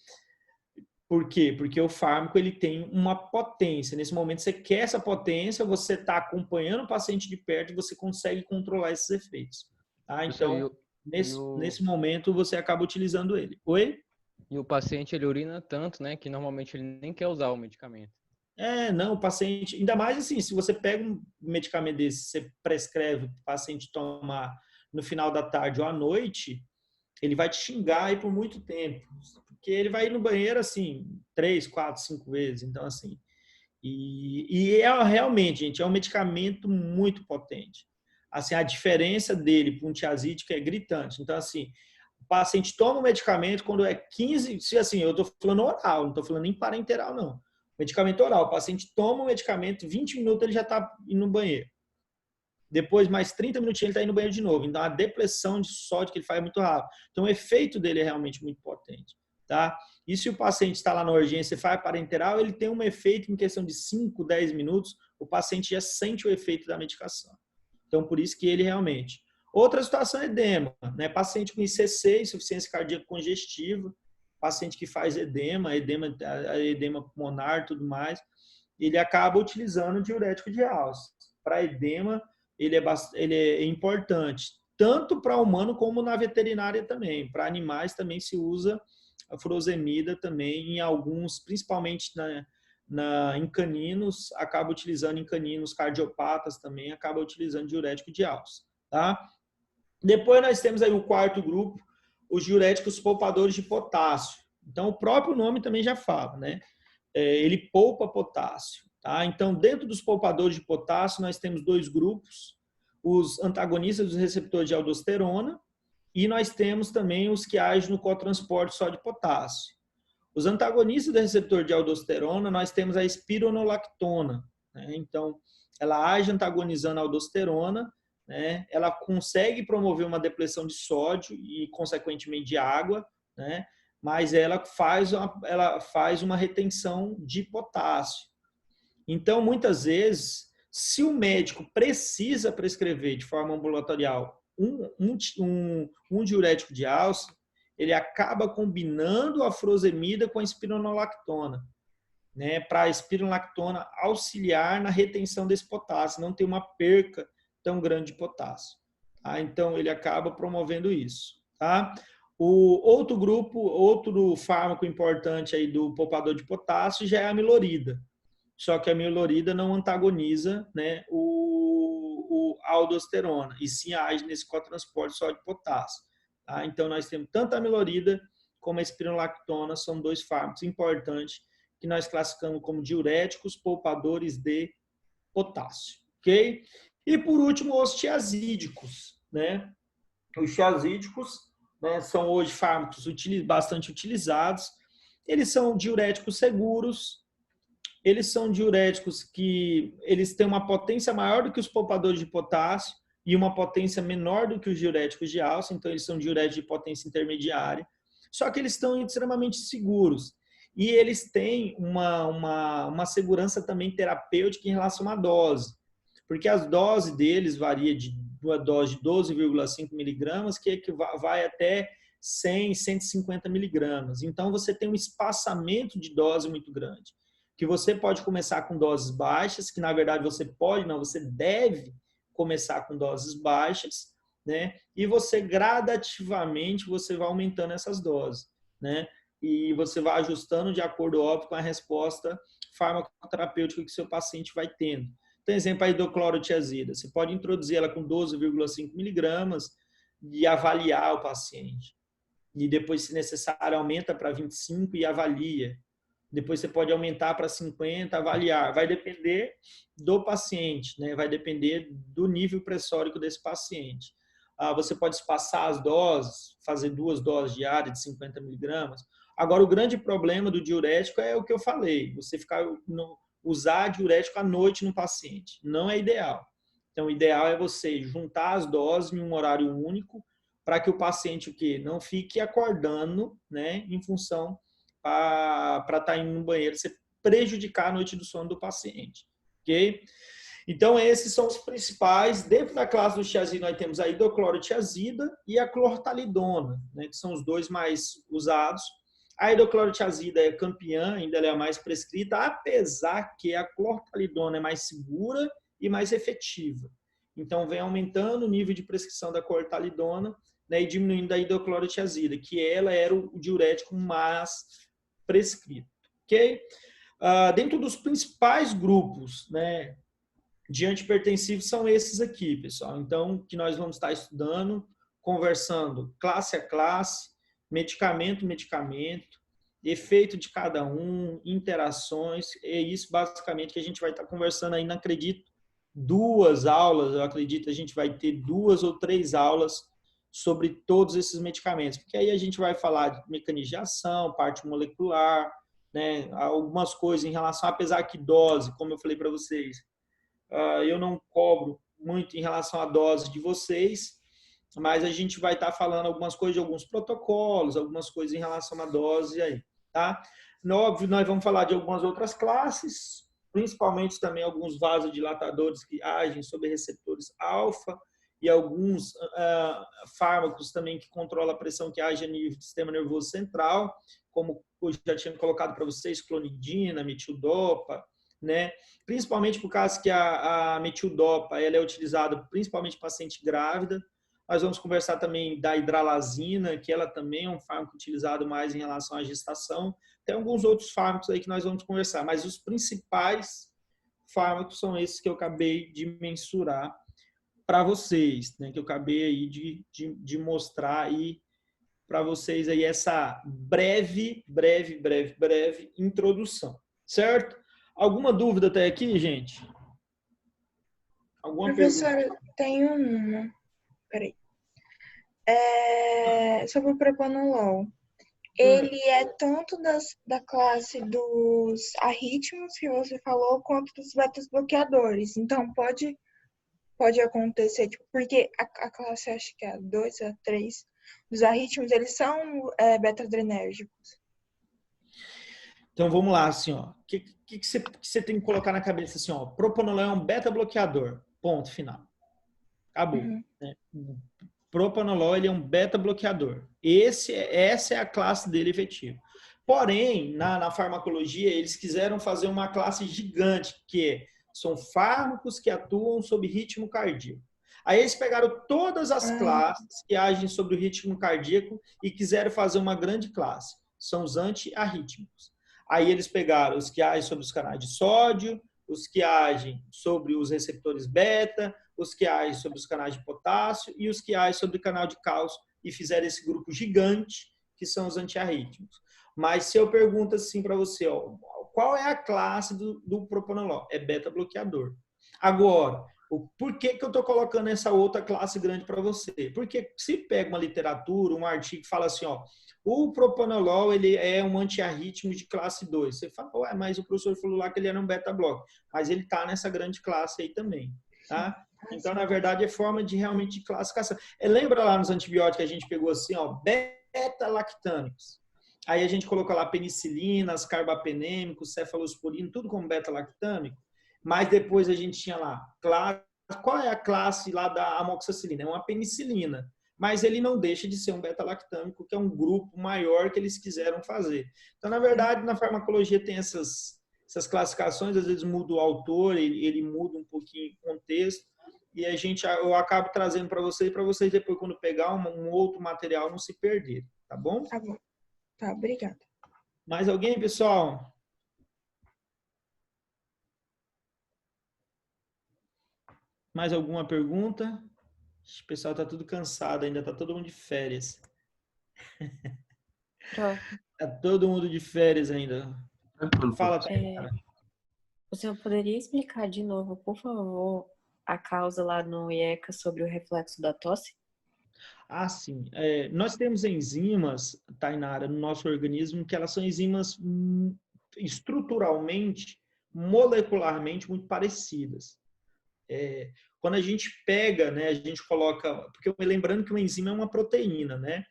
Por quê? Porque o fármaco ele tem uma potência. Nesse momento você quer essa potência, você está acompanhando o paciente de perto e você consegue controlar esses efeitos. Tá? Então, nesse momento você acaba utilizando ele. Oi? E o paciente ele urina tanto, né, que normalmente ele nem quer usar o medicamento. Não, o paciente, ainda mais assim, se você pega um medicamento desse, você prescreve o paciente tomar no final da tarde ou à noite, ele vai te xingar aí por muito tempo, porque ele vai ir no banheiro assim 3, 4, 5 vezes, então assim, realmente, gente, é um medicamento muito potente. Assim, a diferença dele para um tiazídico é gritante. Então assim, o paciente toma o medicamento quando é 15, se assim, eu estou falando oral, não estou falando nem parenteral não. Medicamento oral, o paciente toma o medicamento, 20 minutos ele já está indo no banheiro. Depois, mais 30 minutinhos, ele está indo no banheiro de novo. Então, a depressão de sódio que ele faz é muito rápido. Então, o efeito dele é realmente muito potente. Tá? E se o paciente está lá na urgência e faz parenteral, ele tem um efeito em questão de 5, 10 minutos, o paciente já sente o efeito da medicação. Então, por isso que ele realmente... Outra situação é edema. Né? Paciente com ICC, insuficiência cardíaca congestiva, paciente que faz edema pulmonar e tudo mais, ele acaba utilizando diurético de alça. Para edema, ele é importante, tanto para humano como na veterinária também. Para animais também se usa a furosemida também em alguns, principalmente em caninos, acaba utilizando em caninos cardiopatas também, acaba utilizando diurético de alça. Tá? Depois nós temos aí o quarto grupo, os diuréticos poupadores de potássio. Então, o próprio nome também já fala, né? Ele poupa potássio. Tá? Então, dentro dos poupadores de potássio, nós temos dois grupos, os antagonistas dos receptores de aldosterona e nós temos também os que agem no cotransporte só de potássio. Os antagonistas do receptor de aldosterona, nós temos a espironolactona. Né? Então, ela age antagonizando a aldosterona, né? Ela consegue promover uma depressão de sódio e, consequentemente, de água, né? Mas ela faz uma retenção de potássio. Então, muitas vezes, se o médico precisa prescrever de forma ambulatorial um diurético de alça, ele acaba combinando a furosemida com a espironolactona, né, para a espironolactona auxiliar na retenção desse potássio, não ter uma perca tão grande de potássio. Tá? Então, ele acaba promovendo isso. Tá? O outro fármaco importante aí do poupador de potássio já é a amilorida. Só que a amilorida não antagoniza, né, a aldosterona, e sim age nesse cotransporte só de potássio. Tá? Então, nós temos tanto a amilorida como a espironolactona, são dois fármacos importantes que nós classificamos como diuréticos poupadores de potássio. Ok? E, por último, os tiazídicos. Né? Os tiazídicos, né, são hoje fármacos bastante utilizados. Eles são diuréticos seguros. Eles são diuréticos que eles têm uma potência maior do que os poupadores de potássio e uma potência menor do que os diuréticos de alça. Então, eles são diuréticos de potência intermediária. Só que eles estão extremamente seguros. E eles têm uma segurança também terapêutica em relação à dose. Porque as doses deles variam de uma dose de 12,5 miligramas, que vai até 100, 150 miligramas. Então, você tem um espaçamento de dose muito grande. Que você pode começar com doses baixas, que na verdade você deve começar com doses baixas, né? E você gradativamente você vai aumentando essas doses, né? E você vai ajustando de acordo, óbvio, com a resposta farmacoterapêutica que o seu paciente vai tendo. Então, exemplo, a hidroclorotiazida. Você pode introduzir ela com 12,5 miligramas e avaliar o paciente. e depois, se necessário, aumenta para 25 e avalia. Depois você pode aumentar para 50, avaliar. Vai depender do paciente, né? Vai depender do nível pressórico desse paciente. Você pode espaçar as doses, fazer 2 doses diárias de 50 miligramas. Agora, o grande problema do diurético é o que eu falei, você usar diurético à noite no paciente. Não é ideal. Então, o ideal é você juntar as doses em um horário único para que o paciente não fique acordando, né, em função para estar indo no banheiro, você prejudicar a noite do sono do paciente, ok? Então, esses são os principais. Dentro da classe do tiazida, nós temos a hidroclorotiazida e a clortalidona, né, que são os dois mais usados. A hidroclorotiazida é campeã, ainda ela é a mais prescrita, apesar que a clortalidona é mais segura e mais efetiva. Então, vem aumentando o nível de prescrição da clortalidona, né, e diminuindo a hidroclorotiazida, que ela era o diurético mais prescrito, ok? Dentro dos principais grupos, né, de antipertensivos são esses aqui, pessoal. Então, que nós vamos estar estudando, conversando classe a classe, medicamento, efeito de cada um, interações, é isso basicamente que a gente vai estar conversando ainda, acredito, 2 aulas, eu acredito a gente vai ter 2 ou 3 aulas sobre todos esses medicamentos, porque aí a gente vai falar de mecanismo de ação, parte molecular, né, algumas coisas em relação, apesar que dose, como eu falei para vocês, eu não cobro muito em relação à dose de vocês, mas a gente vai estar falando algumas coisas de alguns protocolos, algumas coisas em relação à dose aí, tá? Óbvio, nós vamos falar de algumas outras classes, principalmente também alguns vasodilatadores que agem sobre receptores alfa e alguns fármacos também que controlam a pressão que agem a nível do sistema nervoso central, como eu já tinha colocado para vocês, clonidina, metildopa, né? Principalmente por causa que a metildopa ela é utilizada principalmente em paciente grávida. Nós vamos conversar também da hidralazina, que ela também é um fármaco utilizado mais em relação à gestação. Tem alguns outros fármacos aí que nós vamos conversar, mas os principais fármacos são esses que eu acabei de mensurar para vocês, né? Que eu acabei aí de mostrar aí para vocês aí essa breve introdução, certo? Alguma dúvida até aqui, gente? Alguma Professor, pergunta? eu tenho uma. Peraí. Sobre o propanolol. Ele é tanto da classe dos arrítmicos que você falou, quanto dos betas-bloqueadores. Então, pode acontecer, tipo, porque a classe, acho que é a 2, a 3, dos arrítmicos, eles são beta-adrenérgicos. Então, vamos lá, assim, ó. O que você tem que colocar na cabeça, assim, ó. Propanolol é um beta-bloqueador. Ponto final. Acabou. Uhum. Né? Propanolol, ele é um beta-bloqueador. Essa é a classe dele efetiva. Porém, na farmacologia, eles quiseram fazer uma classe gigante, que são fármacos que atuam sobre ritmo cardíaco. Aí eles pegaram todas as classes que agem sobre o ritmo cardíaco e quiseram fazer uma grande classe. São os antiarrítmicos. Aí eles pegaram os que agem sobre os canais de sódio, os que agem sobre os receptores beta, os que agem sobre os canais de potássio e os que agem sobre o canal de cálcio e fizeram esse grupo gigante que são os antiarrítmicos. Mas se eu pergunto assim para você, ó, qual é a classe do propanolol? É beta-bloqueador. Agora, por que eu estou colocando essa outra classe grande para você? Porque se pega uma literatura, um artigo que fala assim, ó, o propanolol ele é um antiarrítmico de classe 2. Você fala, ué, mas o professor falou lá que ele era um beta-block. Mas ele está nessa grande classe aí também, tá? Então, na verdade, é forma de realmente de classificação. Lembra lá nos antibióticos que a gente pegou assim, ó, beta-lactâmicos. Aí a gente colocou lá penicilinas, carbapenêmicos, cefalosporino, tudo como beta-lactâmico. Mas depois a gente tinha lá, qual é a classe lá da amoxicilina? É uma penicilina. Mas ele não deixa de ser um beta-lactâmico, que é um grupo maior que eles quiseram fazer. Então, na verdade, na farmacologia tem essas classificações, às vezes muda o autor, ele muda um pouquinho o contexto, e eu acabo trazendo para vocês depois, quando pegar um outro material, não se perder, tá bom? Tá bom. Tá, obrigada. Mais alguém, pessoal? Mais alguma pergunta? O pessoal está tudo cansado, ainda está todo mundo de férias. Prof, Tá todo mundo de férias ainda. Tranquilo, Fala, professor. Tainara. o senhor poderia explicar de novo, por favor, a causa lá no IECA sobre o reflexo da tosse? Ah, sim. Nós temos enzimas, Tainara, no nosso organismo, que elas são enzimas estruturalmente, molecularmente muito parecidas. Quando a gente pega, né, a gente coloca, porque lembrando que uma enzima é uma proteína, né?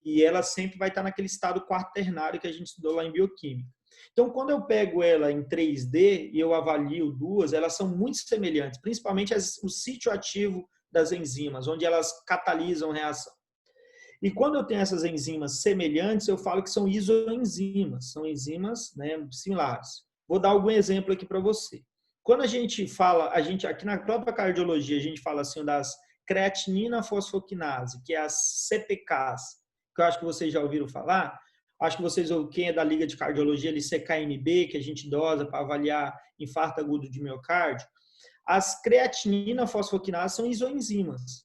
E ela sempre vai estar naquele estado quaternário que a gente estudou lá em bioquímica. Então, quando eu pego ela em 3D e eu avalio duas, elas são muito semelhantes, principalmente o sítio ativo das enzimas, onde elas catalisam reação. E quando eu tenho essas enzimas semelhantes, eu falo que são isoenzimas, são enzimas, né, similares. Vou dar algum exemplo aqui para você. Quando a gente fala, aqui na própria cardiologia, a gente fala assim das creatinina fosfoquinase, que é as CPKs, que eu acho que vocês já ouviram falar. Acho que vocês, quem é da Liga de Cardiologia, ali, CKMB, que a gente dosa para avaliar infarto agudo de miocárdio. As creatinina fosfoquinase são isoenzimas.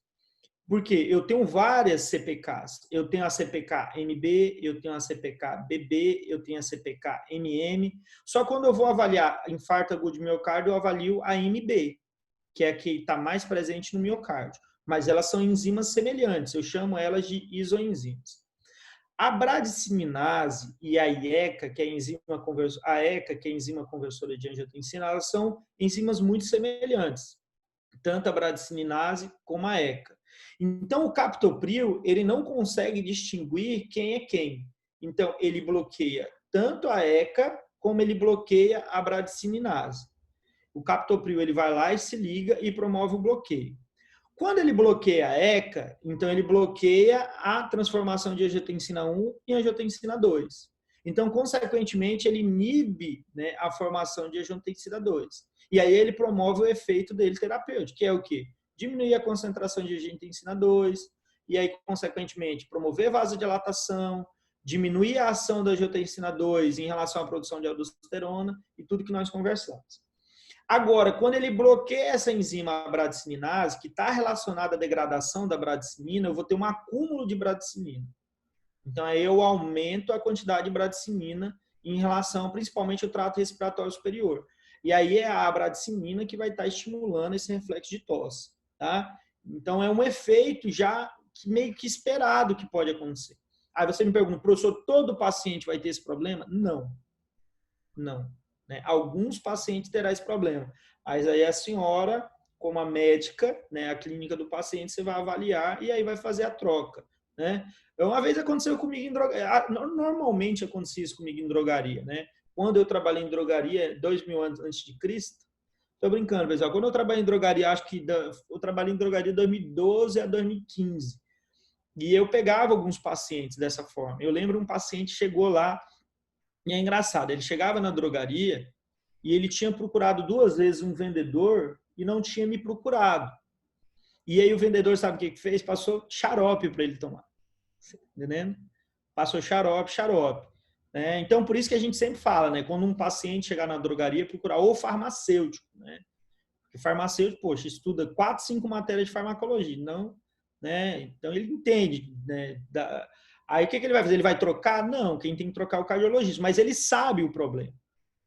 Porque eu tenho várias CPKs. Eu tenho a CPK MB, eu tenho a CPK BB, eu tenho a CPK MM. Só quando eu vou avaliar infarto agudo de miocárdio, eu avalio a MB, que é a que está mais presente no miocárdio. Mas elas são enzimas semelhantes. Eu chamo elas de isoenzimas. A bradiciminase e a IECA, que é a ECA, que é a enzima conversora de angiotensina, elas são enzimas muito semelhantes, tanto a bradiciminase como a ECA. Então, o captopril, ele não consegue distinguir quem é quem. Então, ele bloqueia tanto a ECA, como ele bloqueia a bradiciminase. O captopril, ele vai lá e se liga e promove o bloqueio. Quando ele bloqueia a ECA, então ele bloqueia a transformação de angiotensina 1 em angiotensina 2. Então, consequentemente, ele inibe, né, a formação de angiotensina 2. E aí ele promove o efeito dele terapêutico, que é o quê? Diminuir a concentração de angiotensina 2, e aí, consequentemente, promover vasodilatação, diminuir a ação da angiotensina 2 em relação à produção de aldosterona e tudo que nós conversamos. Agora, quando ele bloqueia essa enzima bradiciminase, que está relacionada à degradação da bradicimina, eu vou ter um acúmulo de bradicimina. Então, aí eu aumento a quantidade de bradicimina em relação, principalmente, ao trato respiratório superior. E aí é a bradicimina que vai estar estimulando esse reflexo de tosse, tá? Então, é um efeito já meio que esperado que pode acontecer. Aí você me pergunta, professor, todo paciente vai ter esse problema? Não. Não. Né? Alguns pacientes terão esse problema. Mas aí a senhora, como a médica, né, a clínica do paciente, você vai avaliar e aí vai fazer a troca. Né? Uma vez aconteceu comigo em drogaria. Normalmente acontecia isso comigo em drogaria. Né? Quando eu trabalhei em drogaria, 2000 anos antes de Cristo, estou brincando, pessoal. Quando eu trabalhei em drogaria, acho que eu trabalhei em drogaria de 2012 a 2015. E eu pegava alguns pacientes dessa forma. Eu lembro um paciente chegou lá, e é engraçado, ele chegava na drogaria e ele tinha procurado 2 vezes um vendedor e não tinha me procurado. E aí o vendedor, sabe o que fez? Passou xarope para ele tomar. Entendendo? Passou xarope. Né? Então, por isso que a gente sempre fala, né? Quando um paciente chegar na drogaria, procurar o farmacêutico. Né? Porque farmacêutico, poxa, estuda 4, 5 matérias de farmacologia. Não, né? Então, ele entende, né? Aí o que ele vai fazer? Ele vai trocar? Não, quem tem que trocar é o cardiologista, mas ele sabe o problema.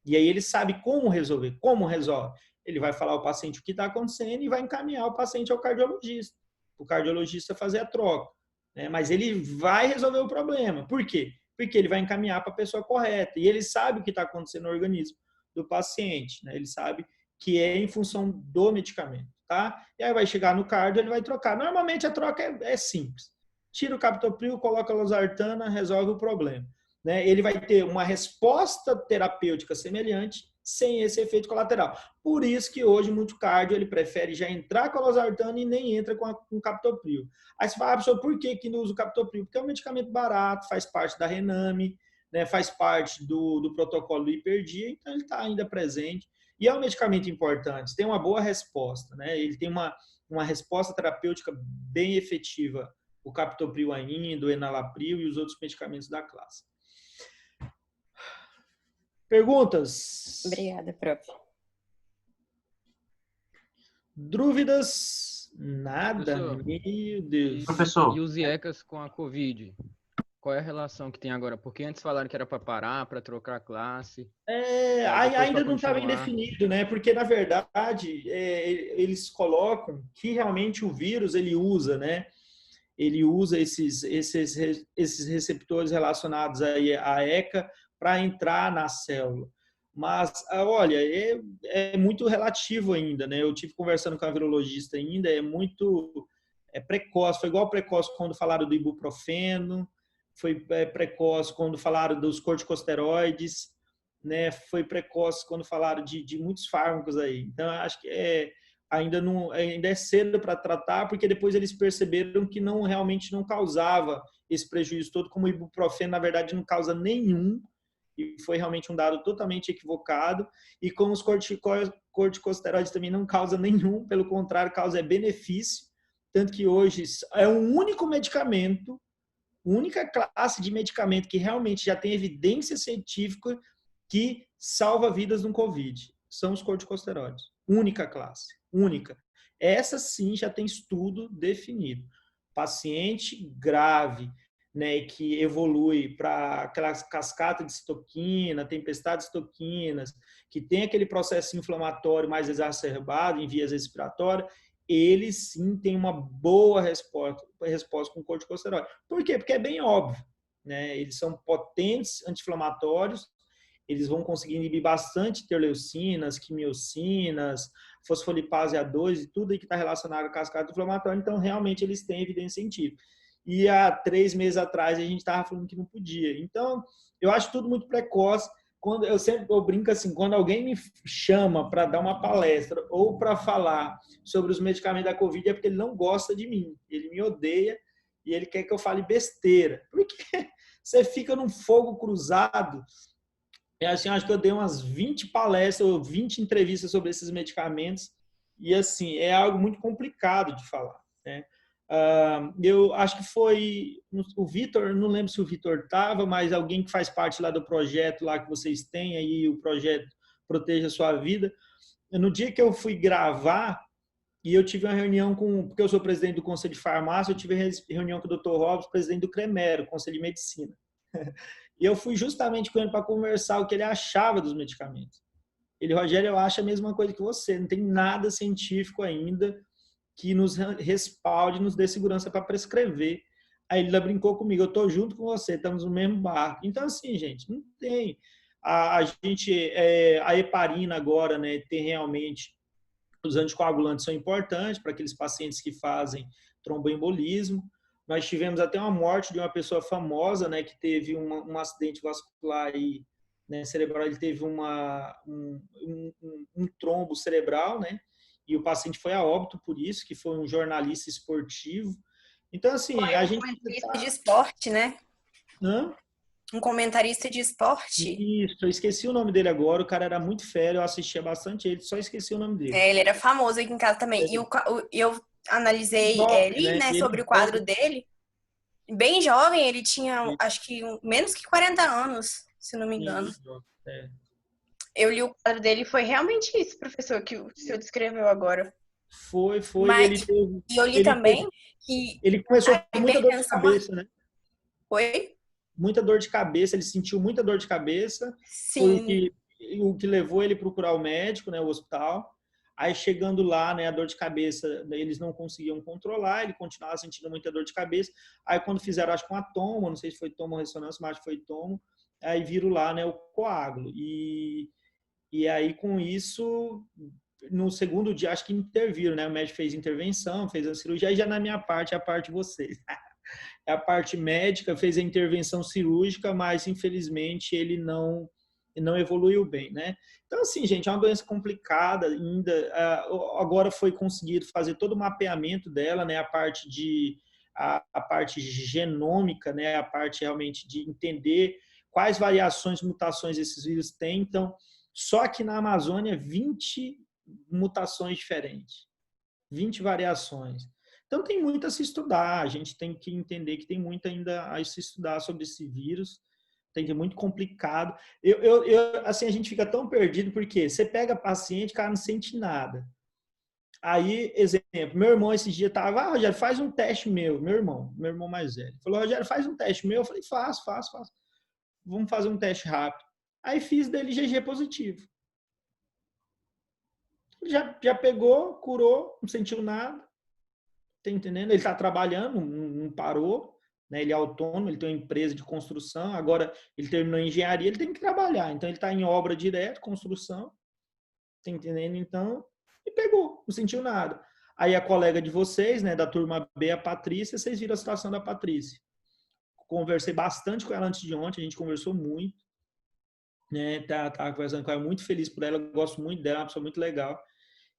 E aí ele sabe como resolver. Como resolve? Ele vai falar ao paciente o que está acontecendo e vai encaminhar o paciente ao cardiologista. O cardiologista fazer a troca. Né? Mas ele vai resolver o problema. Por quê? Porque ele vai encaminhar para a pessoa correta. E ele sabe o que está acontecendo no organismo do paciente. Né? Ele sabe que é em função do medicamento. Tá? E aí vai chegar no cardio, ele vai trocar. Normalmente a troca é simples. Tira o captopril, coloca a losartana, resolve o problema. Né? Ele vai ter uma resposta terapêutica semelhante sem esse efeito colateral. Por isso que hoje muito cardio ele prefere já entrar com a losartana e nem entra com o captopril. Aí você fala, professor, por que não usa o captopril? Porque é um medicamento barato, faz parte da Rename, né? Faz parte do protocolo do hiperdia, então ele está ainda presente. E é um medicamento importante, tem uma boa resposta, né? Ele tem uma resposta terapêutica bem efetiva, o captopril ainda, o enalapril e os outros medicamentos da classe. Perguntas? Obrigada, prof. Dúvidas? Nada. Professor, Meu Deus. Professor. E os IECAs com a Covid? Qual é a relação que tem agora? Porque antes falaram que era para parar, para trocar a classe, depois Ainda para não está bem continuar. definido, né? Porque, na verdade, eles colocam que realmente o vírus ele usa, né? Ele usa esses receptores relacionados aí à ECA para entrar na célula. Mas, olha, é muito relativo ainda, né? Eu tive conversando com a virologista ainda, é precoce. Foi igual precoce quando falaram do ibuprofeno, foi precoce quando falaram dos corticosteroides, né? Foi precoce quando falaram de muitos fármacos aí. Então, acho que ainda é cedo para tratar, porque depois eles perceberam que realmente não causava esse prejuízo todo, como o ibuprofeno, na verdade, não causa nenhum, e foi realmente um dado totalmente equivocado, e como os corticosteroides também não causa nenhum, pelo contrário, causa benefício, tanto que hoje é um único medicamento, única classe de medicamento que realmente já tem evidência científica que salva vidas no Covid. São os corticosteroides. Única classe. Única. Essa sim já tem estudo definido. Paciente grave, né, que evolui para aquela cascata de citoquina, tempestade de citoquinas, que tem aquele processo inflamatório mais exacerbado em vias respiratórias, ele sim tem uma boa resposta com corticosteroide. Por quê? Porque é bem óbvio, né? Eles são potentes anti-inflamatórios, eles vão conseguir inibir bastante interleucinas, quimiocinas, fosfolipase A2 e tudo aí que está relacionado à cascata inflamatória. Então, realmente, eles têm evidência científica. E há 3 meses atrás, a gente estava falando que não podia. Então, eu acho tudo muito precoce. Eu brinco assim, quando alguém me chama para dar uma palestra ou para falar sobre os medicamentos da Covid, é porque ele não gosta de mim. Ele me odeia e ele quer que eu fale besteira. Porque você fica num fogo cruzado. Assim, acho que eu dei umas 20 palestras ou 20 entrevistas sobre esses medicamentos e, assim, é algo muito complicado de falar, né? Eu acho que foi o Vitor, não lembro se o Vitor estava, mas alguém que faz parte lá do projeto lá que vocês têm aí, o projeto Proteja a Sua Vida. No dia que eu fui gravar, e eu tive uma reunião porque eu sou presidente do Conselho de Farmácia, eu tive reunião com o Dr. Robson, presidente do CREMERO, Conselho de Medicina. E eu fui justamente com ele para conversar o que ele achava dos medicamentos. Ele, Rogério, eu acho a mesma coisa que você, não tem nada científico ainda que nos respalde, nos dê segurança para prescrever. Aí ele brincou comigo, eu estou junto com você, estamos no mesmo barco. Então, assim, gente, não tem. A heparina agora, né, tem realmente, os anticoagulantes são importantes para aqueles pacientes que fazem tromboembolismo. Nós tivemos até uma morte de uma pessoa famosa, né, que teve um acidente vascular aí, né, cerebral, ele teve um trombo cerebral, né, e o paciente foi a óbito por isso, que foi um jornalista esportivo. Então, assim, foi a um gente... comentarista de esporte, né? Hã? Um comentarista de esporte. Isso, eu esqueci o nome dele agora, o cara era muito fera, eu assistia bastante ele, só esqueci o nome dele. Ele era famoso aqui em casa também. E eu analisei, Jovem, li, né, ele sobre o quadro jovem. dele. Bem jovem, ele tinha, acho que menos que 40 anos, se não me engano. É. Eu li o quadro dele e foi realmente isso, professor, que o senhor descreveu agora. Foi. Mas, e eu li também que ele começou a com muita dor de hipertensão... cabeça, né? Oi? Muita dor de cabeça, ele sentiu muita dor de cabeça. Sim. Foi o que levou ele a procurar o médico, né, o hospital. Aí chegando lá, né, a dor de cabeça, eles não conseguiam controlar, ele continuava sentindo muita dor de cabeça. Aí quando fizeram, acho que uma tomo, não sei se foi tomo ou ressonância, mas foi tomo, aí viram lá, né, o coágulo. E aí com isso, no segundo dia, acho que interviram, né, o médico fez intervenção, fez a cirurgia, aí já na minha parte, a parte de vocês. A parte médica fez a intervenção cirúrgica, mas infelizmente ele não evoluiu bem, né? Então, assim, gente, é uma doença complicada ainda. Agora foi conseguido fazer todo o mapeamento dela, né? A parte genômica, né? A parte realmente de entender quais variações, mutações esses vírus têm. Então, só aqui na Amazônia, 20 mutações diferentes, 20 variações. Então, tem muito a se estudar, a gente tem que entender que tem muito ainda a se estudar sobre esse vírus, tem que é muito complicado. Assim, a gente fica tão perdido, porque você pega paciente, o cara não sente nada. Aí, exemplo, meu irmão esse dia tava, Rogério, faz um teste meu irmão mais velho. Falou, Rogério, faz um teste meu. Eu falei, faço. Vamos fazer um teste rápido. Aí fiz dele GG positivo. Já pegou, curou, não sentiu nada. Tá entendendo? Ele tá trabalhando, não parou, né? Ele é autônomo, ele tem uma empresa de construção, agora ele terminou a engenharia, ele tem que trabalhar. Então ele tá em obra direto, construção. Tá entendendo? Então, e pegou, não sentiu nada. Aí a colega de vocês, né, da turma B, a Patrícia, vocês viram a situação da Patrícia. Conversei bastante com ela antes de ontem, a gente conversou muito, né, tava conversando com ela, muito feliz por ela, gosto muito dela, é uma pessoa muito legal.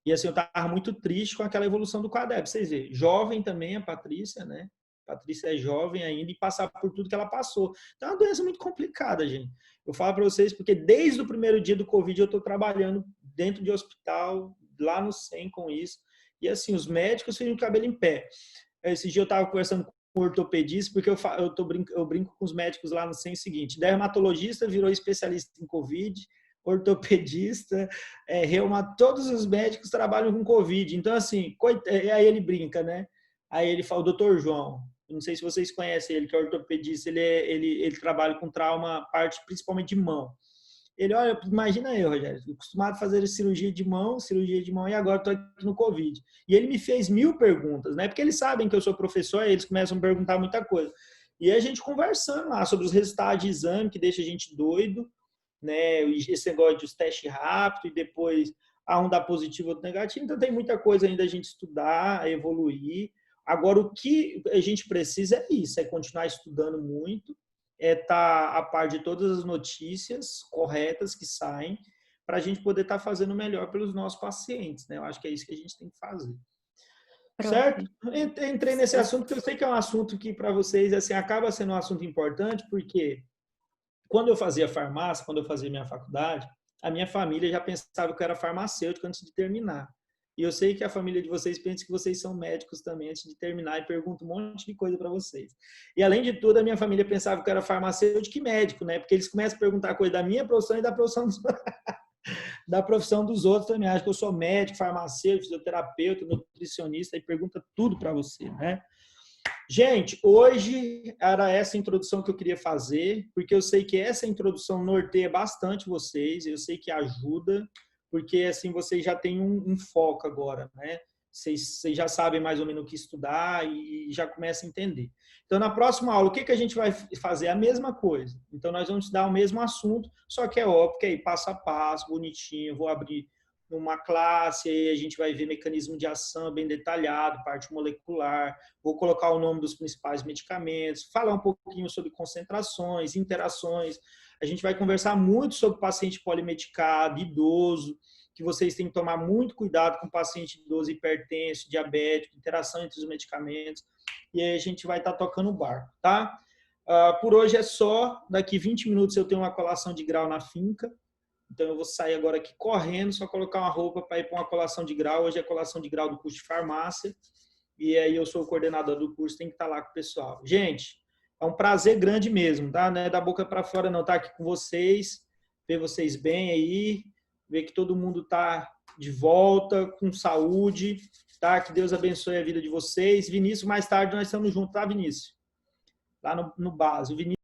E assim, eu tava muito triste com aquela evolução do quadril. Vocês verem, jovem também a Patrícia, né? A Patrícia é jovem ainda e passar por tudo que ela passou. Então é uma doença muito complicada, gente. Eu falo para vocês porque desde o primeiro dia do Covid eu tô trabalhando dentro de hospital, lá no SEM com isso. E assim, os médicos ficam o cabelo em pé. Esse dia eu tava conversando com o ortopedista, porque eu brinco com os médicos lá no SEM o seguinte, dermatologista virou especialista em Covid, ortopedista, todos os médicos trabalham com Covid. Então, assim, aí ele brinca, né? Aí ele fala, o doutor João, não sei se vocês conhecem ele, que é ortopedista, ele trabalha com trauma, parte principalmente de mão. Ele, olha, imagina eu, Rogério, acostumado a fazer cirurgia de mão, e agora estou aqui no Covid. E ele me fez 1000 perguntas, né? Porque eles sabem que eu sou professor, e eles começam a perguntar muita coisa. E a gente conversando lá sobre os resultados de exame, que deixa a gente doido, né? Esse negócio de teste rápido e depois um dá positivo, outro negativo. Então tem muita coisa ainda a gente estudar, evoluir. Agora o que a gente precisa é isso, é continuar estudando muito, estar a par de todas as notícias corretas que saem para a gente poder estar fazendo o melhor pelos nossos pacientes, né? Eu acho que é isso que a gente tem que fazer. Pronto. Certo? Entrei nesse assunto porque eu sei que é um assunto que para vocês assim acaba sendo um assunto importante, porque quando eu fazia farmácia, quando eu fazia minha faculdade, a minha família já pensava que eu era farmacêutico antes de terminar. E eu sei que a família de vocês pensa que vocês são médicos também antes de terminar e pergunta um monte de coisa para vocês. E além de tudo, a minha família pensava que eu era farmacêutico e médico, né? Porque eles começam a perguntar coisa da minha profissão e da profissão dos, da profissão dos outros também. Acho que eu sou médico, farmacêutico, fisioterapeuta, nutricionista e pergunta tudo para você, né? Gente, hoje era essa introdução que eu queria fazer, porque eu sei que essa introdução norteia bastante vocês, eu sei que ajuda, porque assim vocês já têm um foco agora, né? Vocês já sabem mais ou menos o que estudar e já começam a entender. Então, na próxima aula, o que a gente vai fazer? A mesma coisa. Então, nós vamos estudar o mesmo assunto, só que é óbvio que aí passo a passo, bonitinho, eu vou abrir numa classe, aí a gente vai ver mecanismo de ação bem detalhado, parte molecular, vou colocar o nome dos principais medicamentos, falar um pouquinho sobre concentrações, interações. A gente vai conversar muito sobre paciente polimedicado, idoso, que vocês têm que tomar muito cuidado com paciente idoso, hipertenso, diabético, interação entre os medicamentos, e aí a gente vai estar tocando o barco, tá? Por hoje é só, daqui 20 minutos eu tenho uma colação de grau na finca, então eu vou sair agora aqui correndo, só colocar uma roupa para ir para uma colação de grau. Hoje é colação de grau do curso de farmácia. E aí eu sou o coordenador do curso, tem que estar lá com o pessoal. Gente, é um prazer grande mesmo, tá? Não é da boca para fora não, tá aqui com vocês, ver vocês bem aí, ver que todo mundo tá de volta, com saúde, tá? Que Deus abençoe a vida de vocês. Vinícius, mais tarde nós estamos juntos, tá, Vinícius? Lá no base. O Vinícius